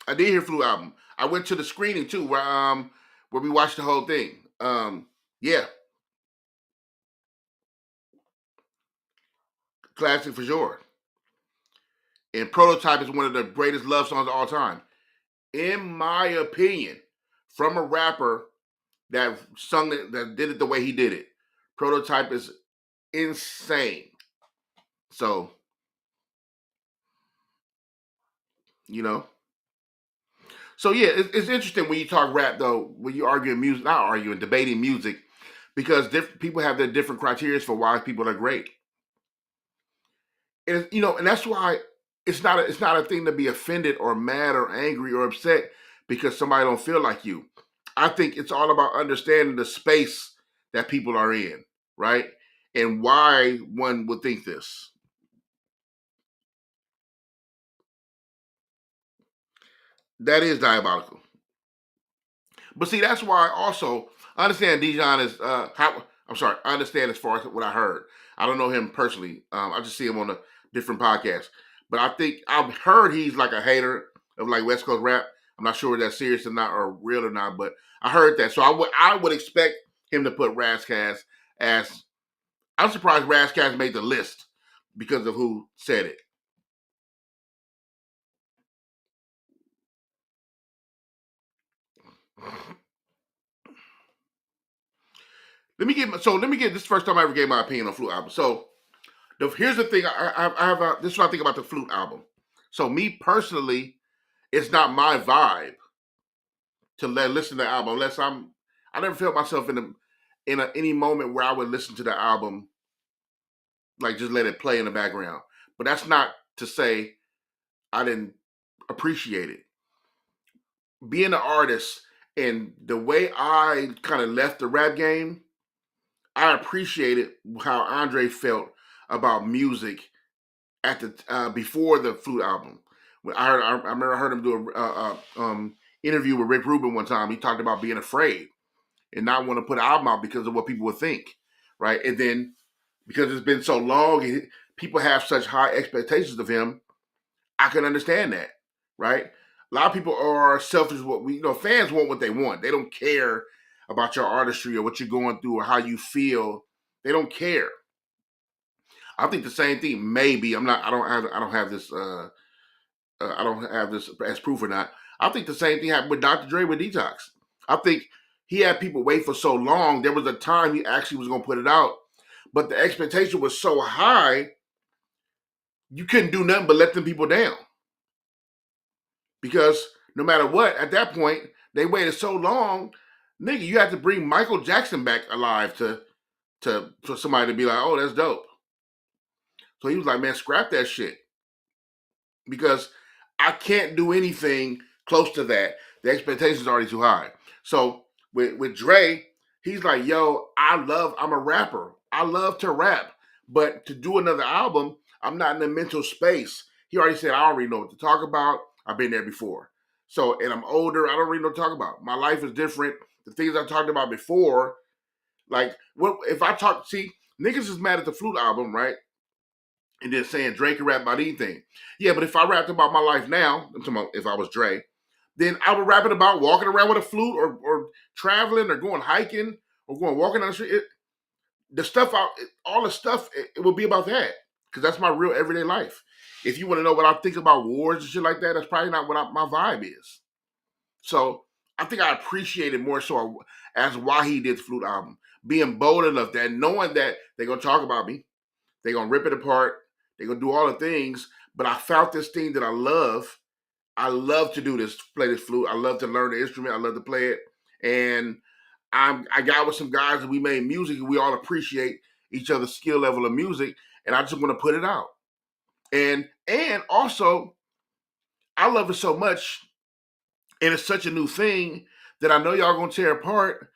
S1: I did hear Flute album. I went to the screening too, where we watched the whole thing. Yeah, classic for sure. And Prototype is one of the greatest love songs of all time, in my opinion, from a rapper that sung it, that did it the way he did it. Prototype is insane. So, you know. So yeah, it's interesting when you talk rap though, when you arguing music, not arguing, debating music, because people have their different criteria for why people are great. And and that's why it's not a thing to be offended or mad or angry or upset because somebody don't feel like you. I think it's all about understanding the space that people are in, right? And why one would think this. That is diabolical. But see, that's why also I understand Dijon is how I'm sorry, I understand as far as what I heard. I don't know him personally. I just see him on a different podcast. But I think I've heard he's like a hater of like West Coast rap. I'm not sure if that's serious or not or real or not, but I heard that. So I would expect him to put Razzcast as I'm surprised Razzcast made the list because of who said it. Let me get this first time I ever gave my opinion on Flute album. So here's the thing. I have this is what I think about the Flute album. So me personally, it's not my vibe to listen to the album unless I never felt myself in any moment where I would listen to the album like just let it play in the background. But that's not to say I didn't appreciate it. Being an artist and the way I kind of left the rap game, I appreciated how Andre felt about music at the before the Flute album. When I remember I heard him do a interview with Rick Rubin one time. He talked about being afraid and not want to put an album out because of what people would think, right? And then because it's been so long, and people have such high expectations of him. I can understand that, right? A lot of people are selfish. What fans want what they want. They don't care about your artistry or what you're going through or how you feel. They don't care. I think the same thing. Maybe I'm not. I don't have this. I don't have this as proof or not. I think the same thing happened with Dr. Dre with Detox. I think he had people wait for so long. There was a time he actually was going to put it out, but the expectation was so high, you couldn't do nothing but let them people down. Because no matter what, at that point, they waited so long, nigga, you had to bring Michael Jackson back alive to for somebody to be like, oh, that's dope. So he was like, man, scrap that shit. Because I can't do anything close to that. The expectations are already too high. So with Dre, he's like, yo, I'm a rapper. I love to rap. But to do another album, I'm not in the mental space. He already said, I already know what to talk about. I've been there before. So, and I'm older. I don't really know what to talk about. My life is different. The things I talked about before, like, what if I talk, see, niggas is mad at the Flute album, right? And then saying Drake can rap about anything. Yeah, but if I rapped about my life now, I'm talking about if I was Dre, then I would rap it about walking around with a flute or traveling or going hiking or going walking on the street. All the stuff, it would be about that because that's my real everyday life. If you want to know what I think about wars and shit like that, that's probably not what my vibe is. So I think I appreciate it more so as why he did the Flute album. Being bold enough that knowing that they're going to talk about me, they're going to rip it apart, they're going to do all the things, but I found this thing that I love. I love to do this, play this flute. I love to learn the instrument. I love to play it. And I got with some guys and we made music and we all appreciate each other's skill level of music. And I just want to put it out. And also, I love it so much, and it's such a new thing that I know y'all gonna tear apart,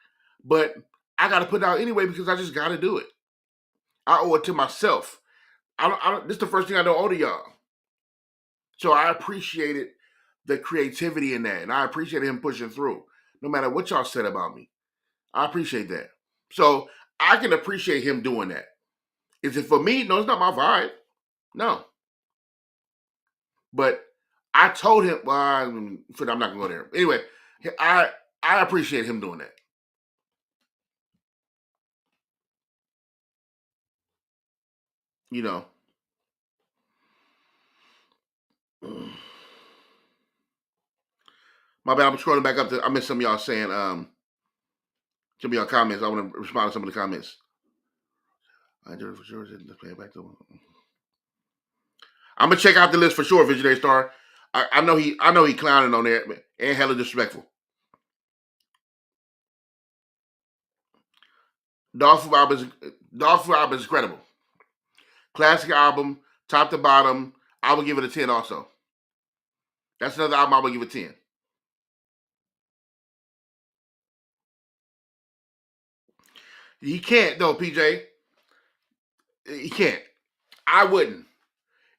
S1: but I gotta put it out anyway because I just gotta do it. I owe it to myself. This is the first thing I don't owe to y'all. So I appreciated the creativity in that, and I appreciated him pushing through, no matter what y'all said about me. I appreciate that. So I can appreciate him doing that. Is it for me? No, it's not my vibe. No. But I told him, well, I'm not gonna go there. Anyway, I I appreciate him doing that. You know. My bad. I'm scrolling back up to. I missed some of y'all saying some of y'all comments. I want to respond to some of the comments. I do it for sure. Let's play it back to. I'm gonna check out the list for sure. Visionary Star. I know he clowning on there and hella disrespectful. Dog Food album is incredible. Classic album, top to bottom. I would give it a 10 also. That's another album I would give a 10. He can't though, PJ. He can't. I wouldn't.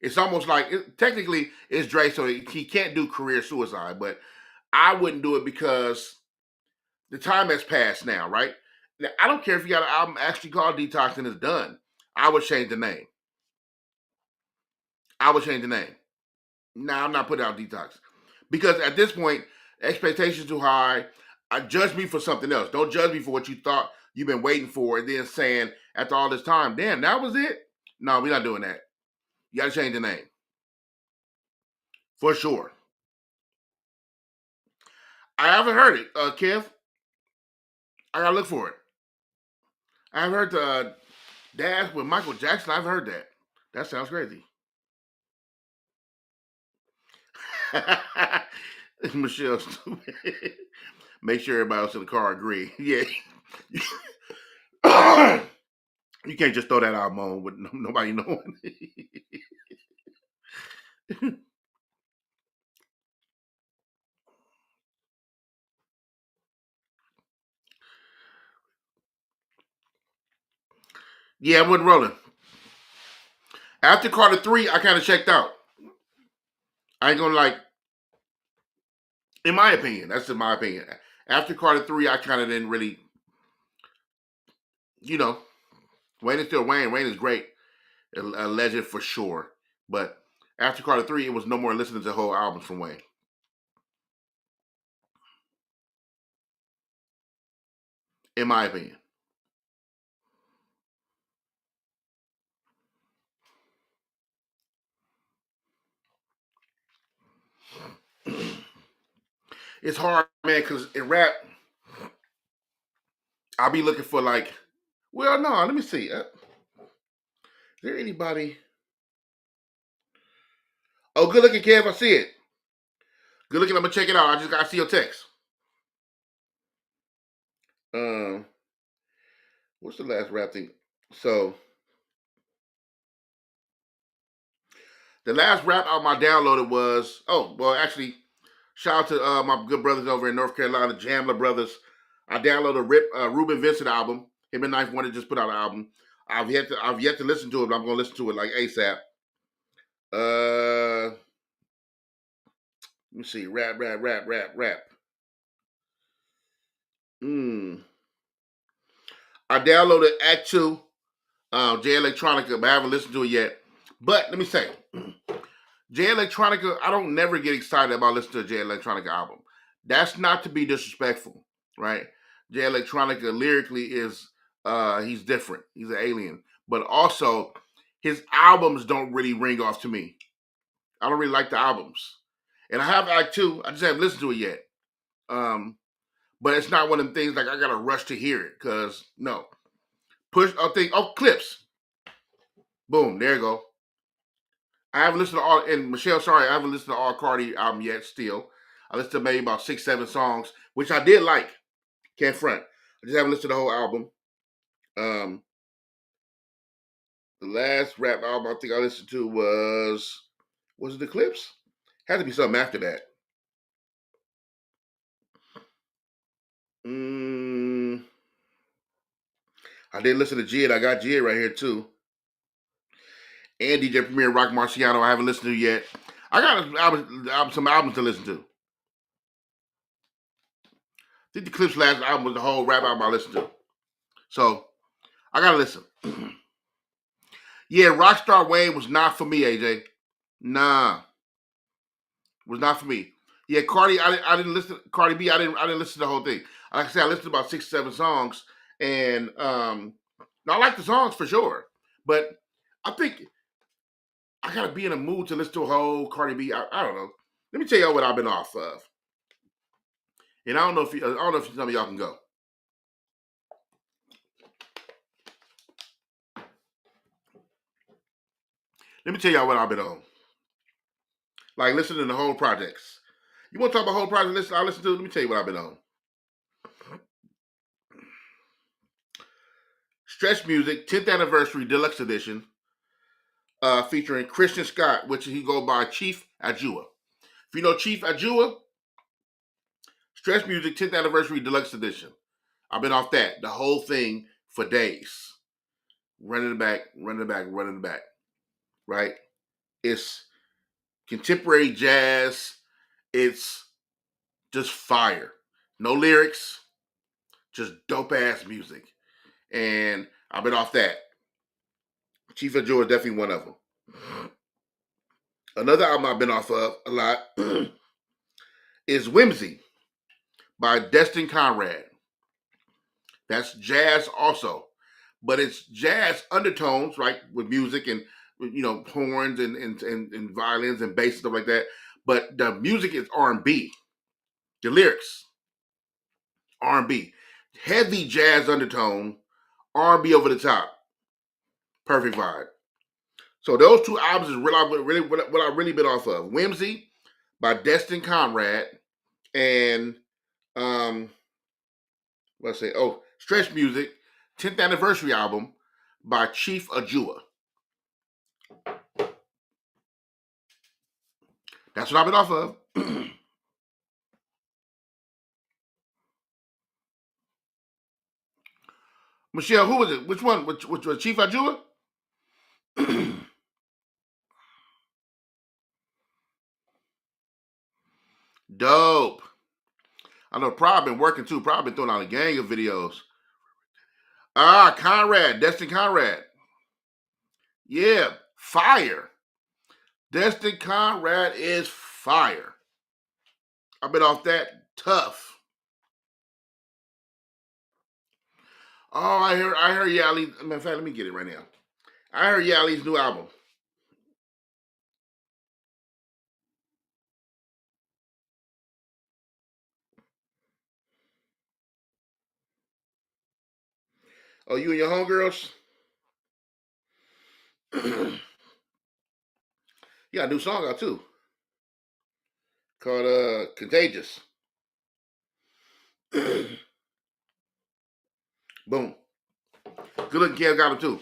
S1: It's almost like technically it's Dre, so he can't do career suicide, but I wouldn't do it because the time has passed now, right? Now, I don't care if you got an album actually called Detox and it's done. I would change the name. I would change the name. Nah, I'm not putting out Detox. Because at this point, expectations too high. Judge me for something else. Don't judge me for what you thought you've been waiting for and then saying after all this time, damn, that was it? No, we're not doing that. You gotta change the name. For sure. I haven't heard it, Kev. I gotta look for it. I haven't heard the Dance with Michael Jackson. I've heard that. That sounds crazy. Michelle, make sure everybody else in the car agree. Yeah, you can't just throw that album on with nobody knowing. Yeah, I wasn't rolling. After Carter 3, I kind of checked out. I ain't gonna like, in my opinion, that's in my opinion. After Carter 3, I kind of didn't really, you know, Wayne is still Wayne. Wayne is great, a legend for sure. But after Carter 3, it was no more listening to whole albums from Wayne, in my opinion. It's hard, man, because in rap, I'll be looking for like, well, no, let me see. Is there anybody? Oh, good looking, Kev. I see it. Good looking. I'm gonna check it out. I just got to see your text. Um, what's the last rap thing? So the last rap album I downloaded was actually shout out to my good brothers over in North Carolina, Jamla Brothers. I downloaded a Ruben Vincent album. Him and Knife One just put out an album. I've yet to listen to it, but I'm gonna listen to it like ASAP. Let me see. Rap. I downloaded Act Two, J Electronica, but I haven't listened to it yet. But let me say, J Electronica, I don't never get excited about listening to a J Electronica album. That's not to be disrespectful, right? J Electronica lyrically is he's different. He's an alien. But also his albums don't really ring off to me. I don't really like the albums. And I have Act Two, I just haven't listened to it yet. But it's not one of them things like I gotta rush to hear it, cause no. Clips. Boom, there you go. I haven't listened to all, and Michelle, sorry, I haven't listened to all Cardi album yet. Still, I listened to maybe about 6, 7 songs, which I did like. Can't front. I just haven't listened to the whole album. Um, the last rap album I think I listened to was it the Clips? Had to be something after that. Mm, I did listen to Jid. I got Jid right here too, and DJ Premier Rock Marciano. I haven't listened to yet. I got some albums to listen to. I think the Clips last album was the whole rap album I listened to. So I gotta listen. Yeah, Rockstar Wayne was not for me, AJ. Nah. Was not for me. Yeah, Cardi. I didn't listen. Cardi B. I didn't listen to the whole thing. Like I said, I listened to about 6, 7 songs, and I like the songs for sure. But I think I gotta be in a mood to listen to a whole Cardi B. I don't know. Let me tell y'all what I've been off of, and I don't know if some of y'all can go. Let me tell y'all what I've been on. Like listening to the whole projects. You want to talk about whole project? Listen, I listen to. Let me tell you what I've been on. Stretch Music 10th Anniversary Deluxe Edition, featuring Christian Scott, which he go by Chief Ajua. If you know Chief Ajua, Stretch Music 10th Anniversary Deluxe Edition. I've been off that, the whole thing, for days. Running it back, running it back, running it back. Right? It's contemporary jazz. It's just fire. No lyrics, just dope ass music. And I've been off that. Chief Ajua is definitely one of them. Another album I've been off of a lot is Whimsy by Destin Conrad. That's jazz also, but it's jazz undertones, right, with music and horns and violins and bass and stuff like that. But the music is R&B. The lyrics, R&B, heavy jazz undertone, R&B over the top, perfect vibe. So those two albums is what I really been off of. Whimsy by Destin Conrad and let's say Stretch Music 10th Anniversary album by Chief Ajua. That's what I've been off of. Michelle, who was it? Which one? Which was Chief Ajua? Dope. I know Prob been working too. Prob been throwing out a gang of videos. Conrad, Destin Conrad. Yeah, fire. Destin Conrad is fire. I've been off that tough. Oh, I heard Yali. Matter of fact, let me get it right now. I heard Yali's new album. Oh, you and your homegirls? You got a new song out too. Called Contagious. Boom. Good looking kid got him too.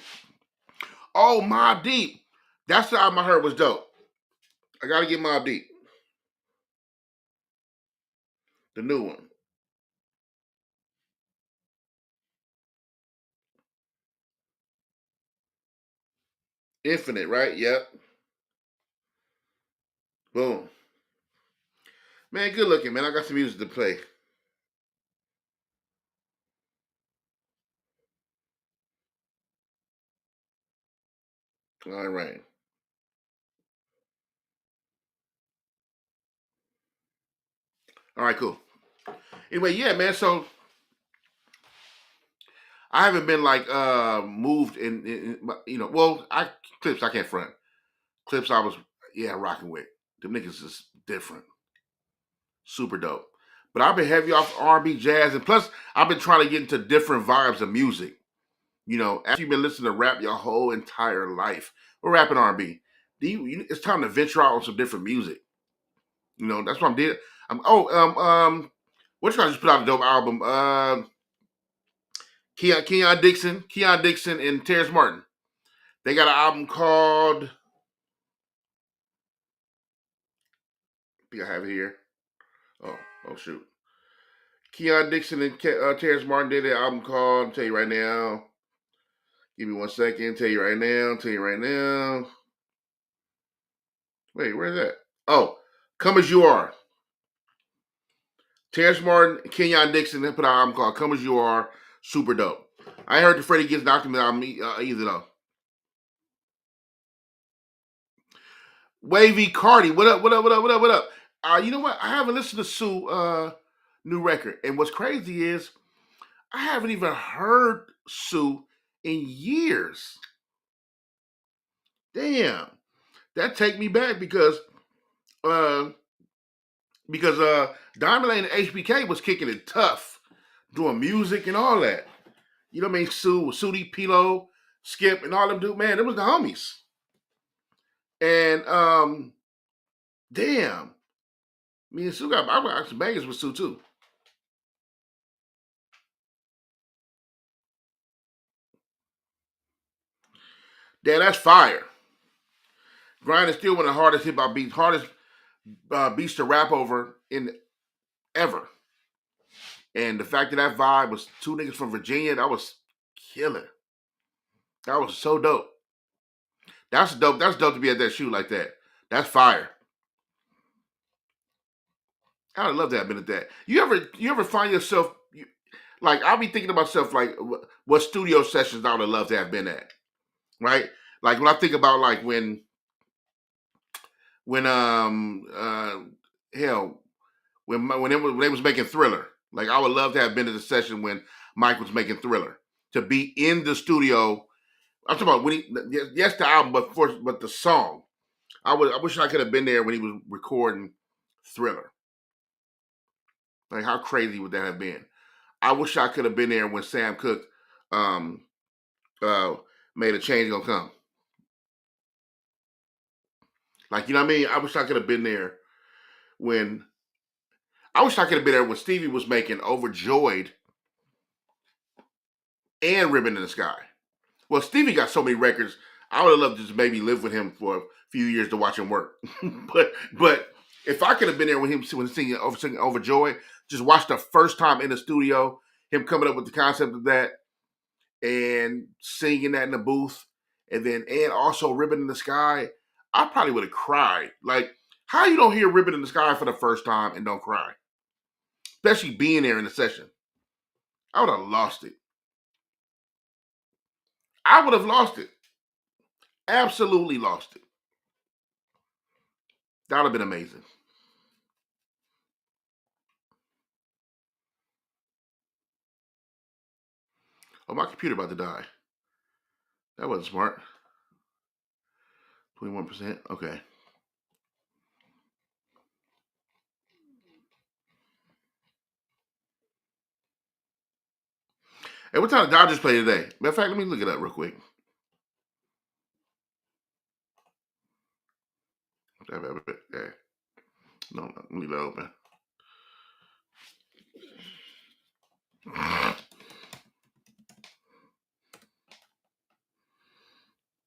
S1: Oh, Mobb Deep. That's the album I heard was dope. I gotta get Mobb Deep. The new one. Infinite, right? Yep. Boom. Man, good looking, man. I got some music to play. All right. All right, cool. Anyway, yeah, man. So I haven't been like moved well, Clips I can't front. Clips I was rocking with. Them niggas is different. Super dope. But I've been heavy off R&B, jazz, and plus I've been trying to get into different vibes of music. After you've been listening to rap your whole entire life, or rapping R&B, it's time to venture out on some different music. That's what I'm doing. What you guys just put out a dope album? Keon Dixon, and Terrence Martin. They got an album called. I think I have it here. Oh shoot. Keon Dixon and Terrence Martin did an album called. I'll tell you right now. Give me 1 second. Tell you right now. Wait, where's that? Oh, Come As You Are. Terrence Martin, Kenyon Dixon put out an album called Come As You Are. Super dope. I heard the Freddie Gibbs document album either though. Wavy Cardi, what up? You know what? I haven't listened to Sue new record, and what's crazy is I haven't even heard Sue in years. Damn, that take me back uh because Diamond Lane and HBK was kicking it tough, doing music and all that. You know what I mean? Sue, Sudi, Pilo, Skip, and all them dude, man, it was the homies. And damn, me and Sue I got some bangers with Sue too. Damn, that's fire. Grind is still one of the hardest hip hop beats, hardest beats to rap over in ever. And the fact that that vibe was two niggas from Virginia, that was killer. That was so dope. That's dope. That's dope to be at that shoot like that. That's fire. I would love to have been at that. You ever find yourself like I'll be thinking to myself like what studio sessions I would have loved to have been at, right? Like when I think about like when hell when they was making Thriller, like I would love to have been at the session when Mike was making Thriller to be in the studio. I'm talking about when yes the album, but the song. I wish I could have been there when he was recording Thriller. Like how crazy would that have been? I wish I could have been there when Sam Cooke um, uh, made a change gonna come. Like you know what I mean? I wish I could have been there when I wish I could have been there when Stevie was making Overjoyed and Ribbon in the Sky. Well, Stevie got so many records. I would have loved to just maybe live with him for a few years to watch him work. but if I could have been there with him when singing Overjoyed, just watch the first time in the studio, him coming up with the concept of that and singing that in the booth, and also Ribbon in the Sky, I probably would have cried. Like, how you don't hear Ribbon in the Sky for the first time and don't cry? Especially being there in the session. I would have lost it. I would have lost it. Absolutely lost it. That would have been amazing. Oh, my computer about to die. That wasn't smart. 21%. Okay. Hey, what time did Dodgers play today? Matter of fact, let me look it up real quick. Okay. No, let me leave that open.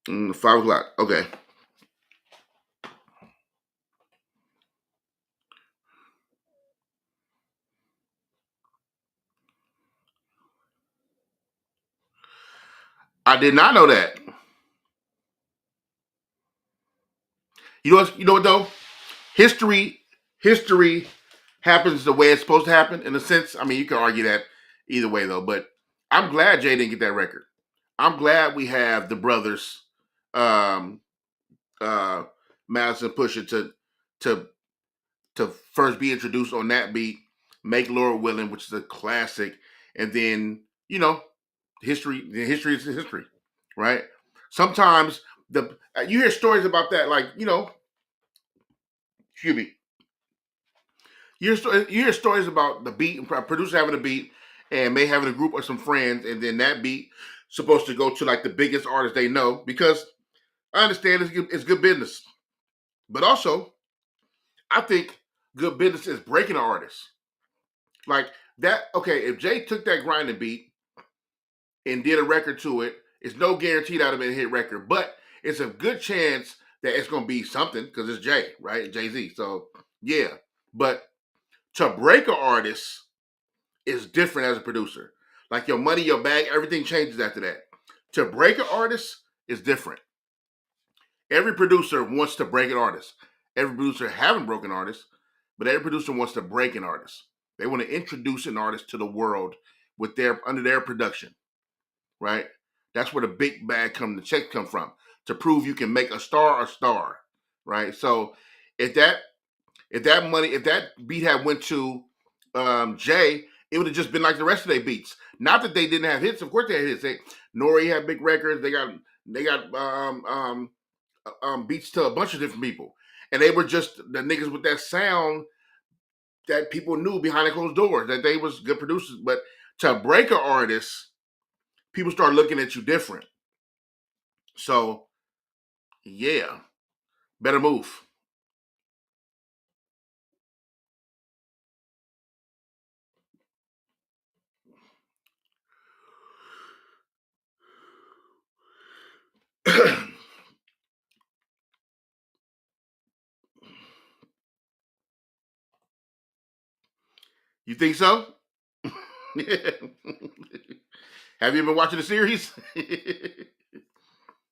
S1: 5 o'clock. Okay. I did not know that. You know what though? History history happens the way it's supposed to happen in a sense. I mean, you can argue that either way though, but I'm glad Jay didn't get that record. I'm glad we have the brothers, um, uh, Madison Pusher to to first be introduced on that beat, make Laura Willing, which is a classic, and then history is history, right? Sometimes you hear stories about that, like excuse me, you hear stories about the beat and producer having a beat and may having a group or some friends, and then that beat supposed to go to like the biggest artist they know because I understand it's good business, but also I think good business is breaking an artist like that. Okay, if Jay took that grinding beat and did a record to it, it's no guarantee that would have been a hit record, but it's a good chance that it's going to be something because it's Jay, right? Jay Z. So yeah, but to break an artist is different as a producer. Like your money, your bag, everything changes after that. To break an artist is different. Every producer wants to break an artist. Every producer haven't broken artists, but every producer wants to break an artist. They want to introduce an artist to the world with their under their production, right? That's where the big bag the check come from to prove you can make a star, right? So if that If that beat had went to Jay, it would have just been like the rest of their beats. Not that they didn't have hits. Of course they had hits. Nori had big records. They got beats to a bunch of different people, and they were just the niggas with that sound that people knew behind the closed doors that they was good producers. But to break an artist, people start looking at you different. So yeah, better move. You think so? Have you been watching the series?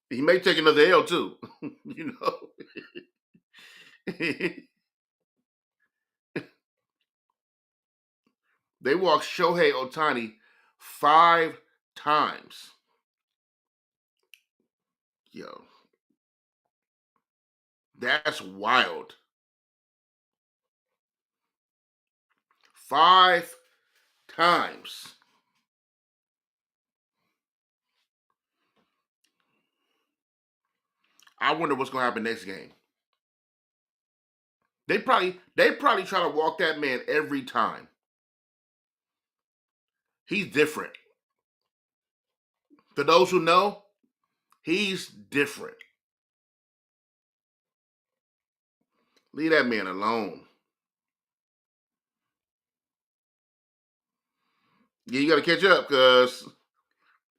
S1: He may take another L too. You know. They walked Shohei Otani 5 times. Yo, that's wild. 5 times. I wonder what's gonna happen next game. They probably try to walk that man every time. He's different. For those who know, he's different. Leave that man alone. Yeah, you gotta catch up, cause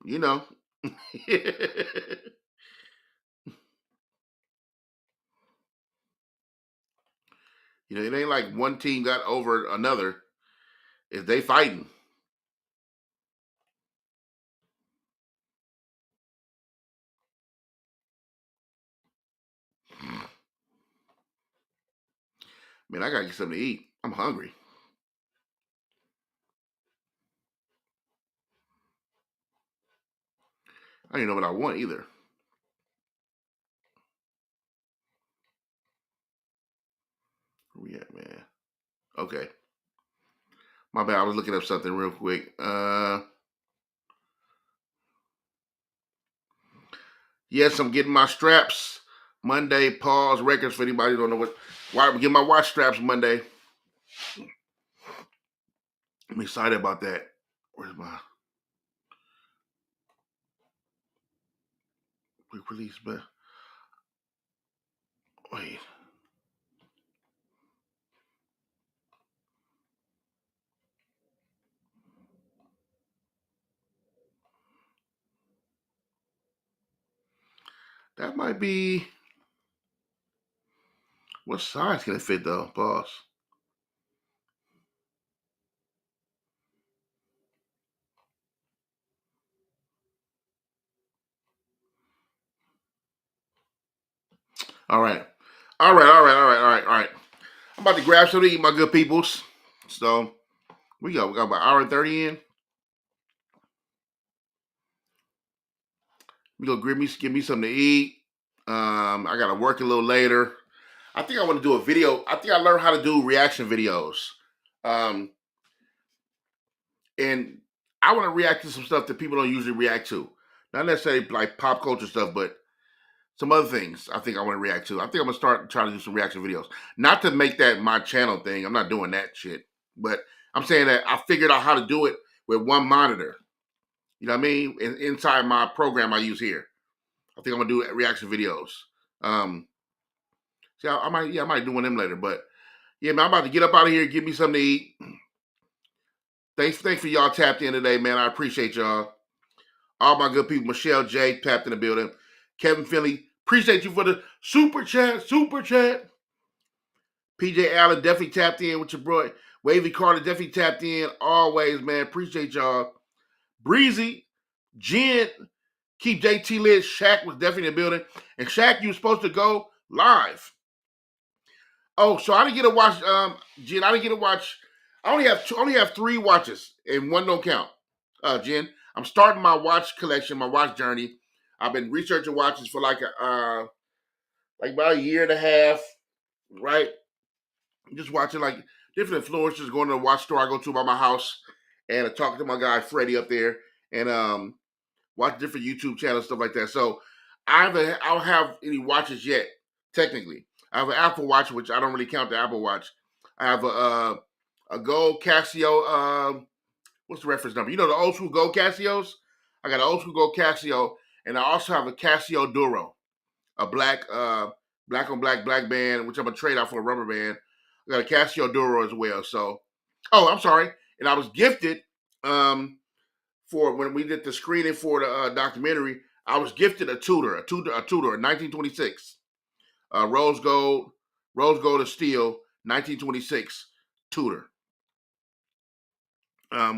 S1: you know. It ain't like one team got over another. If they fighting. Man, I gotta get something to eat. I'm hungry. I don't even know what I want either. Where we at, man? Okay. My bad. I was looking up something real quick. Yes, I'm getting my straps Monday. Pause records for anybody who don't know what. Why I'm getting my watch straps Monday. I'm excited about that. Where's my quick release? But wait, that might be. What size can it fit though? Pause. All right. All right. I'm about to grab something to eat, my good peoples. So we got about an hour and 30 in. We go give me something to eat. I gotta work a little later. I think I want to do a video. I think I learned how to do reaction videos. Um, and I want to react to some stuff that people don't usually react to. Not necessarily like pop culture stuff, but some other things I think I want to react to. I think I'm gonna start trying to do some reaction videos. Not to make that my channel thing. I'm not doing that shit. But I'm saying that I figured out how to do it with one monitor. You know what I mean? Inside my program I use here. I think I'm gonna do reaction videos. Um, see, I might do one of them later. But yeah, man, I'm about to get up out of here, give me something to eat. Thanks for y'all tapped in today, man. I appreciate y'all. All my good people, Michelle J tapped in the building. Kevin Finley, appreciate you for the super chat. PJ Allen definitely tapped in with your boy. Wavy Carter definitely tapped in. Always, man. Appreciate y'all. Breezy, Jen, keep JT lit. Shaq was definitely in the building. And Shaq, you were supposed to go live. Oh, so I didn't get to watch Jen, I didn't get to watch. I only have 3 watches and one don't count. Jen. I'm starting my watch collection, my watch journey. I've been researching watches for like about a year and a half, right? just watching like different influencers, going to the watch store I go to by my house, and talking to my guy Freddie up there, and watch different YouTube channels, stuff like that. So I don't have any watches yet. Technically, I have an Apple Watch, which I don't really count the Apple Watch. I have a gold Casio. What's the reference number? You know the old school gold Casios. I got an old school gold Casio, and I also have a Casio Duro, a black black on black band, which I'm gonna trade out for a rubber band. I got a Casio Duro as well. So, oh, I'm sorry, and I was gifted for when we did the screening for the documentary. I was gifted a Tudor, a 1926, rose gold and steel, 1926 Tudor,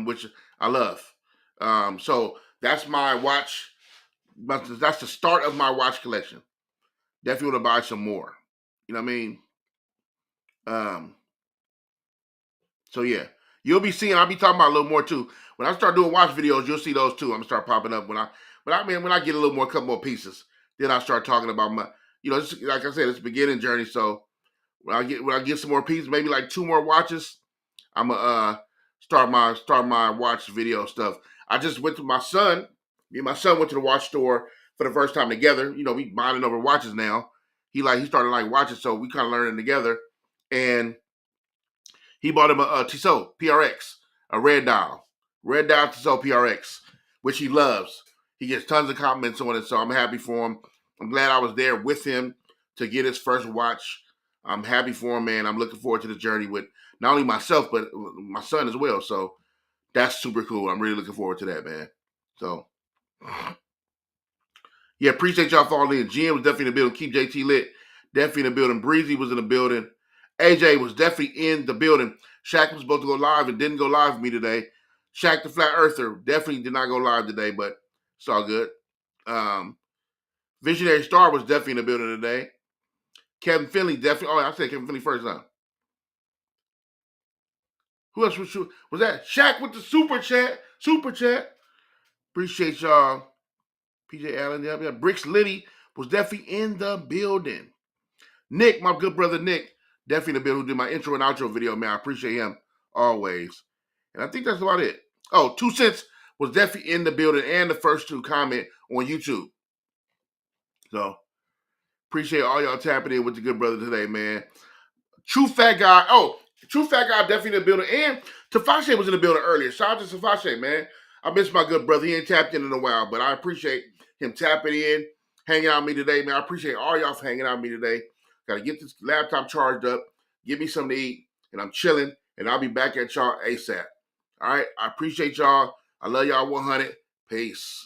S1: which I love. So that's my watch. That's the start of my watch collection. Definitely want to buy some more. You know what I mean? Um, so yeah, you'll be seeing. I'll be talking about a little more too. When I start doing watch videos, you'll see those too. I'm gonna start popping up when I get a little more, couple more pieces. Then I start talking about my, like I said, it's a beginning journey. So when I get some more pieces, maybe like 2 more watches, I'm gonna start my watch video stuff. I just went to my son. Me and my son went to the watch store for the first time together. We bonding over watches now. He started like watches, so we kind of learning together. And he bought him a Tissot PRX, a red dial Tissot PRX, which he loves. He gets tons of compliments on it, so I'm happy for him. I'm glad I was there with him to get his first watch. I'm happy for him, man. I'm looking forward to the journey with not only myself, but my son as well. So that's super cool. I'm really looking forward to that, man. So, yeah, appreciate y'all following in. GM was definitely in the building. Keep JT lit. Definitely in the building. Breezy was in the building. AJ was definitely in the building. Shaq was supposed to go live and didn't go live with me today. Shaq the Flat Earther definitely did not go live today, but it's all good. Visionary Star was definitely in the building today. Kevin Finley definitely. Oh, I said Kevin Finley first, huh? Who else was that? Shaq with the super chat. Super chat. Appreciate y'all. PJ Allen, yeah. Bricks Liddy was definitely in the building. Nick, my good brother Nick, definitely in the building who did my intro and outro video, man. I appreciate him always. And I think that's about it. Oh, 2 Cents was definitely in the building and the first 2 comment on YouTube. So appreciate all y'all tapping in with the good brother today, man. True Fat Guy. Oh, True Fat Guy definitely in the building. And Tafashe was in the building earlier. Shout out to Tafashe, man. I miss my good brother. He ain't tapped in a while, but I appreciate him tapping in, hanging out with me today, man. I appreciate all y'all for hanging out with me today. Got to get this laptop charged up, give me something to eat, and I'm chilling, and I'll be back at y'all ASAP. All right? I appreciate y'all. I love y'all 100. Peace.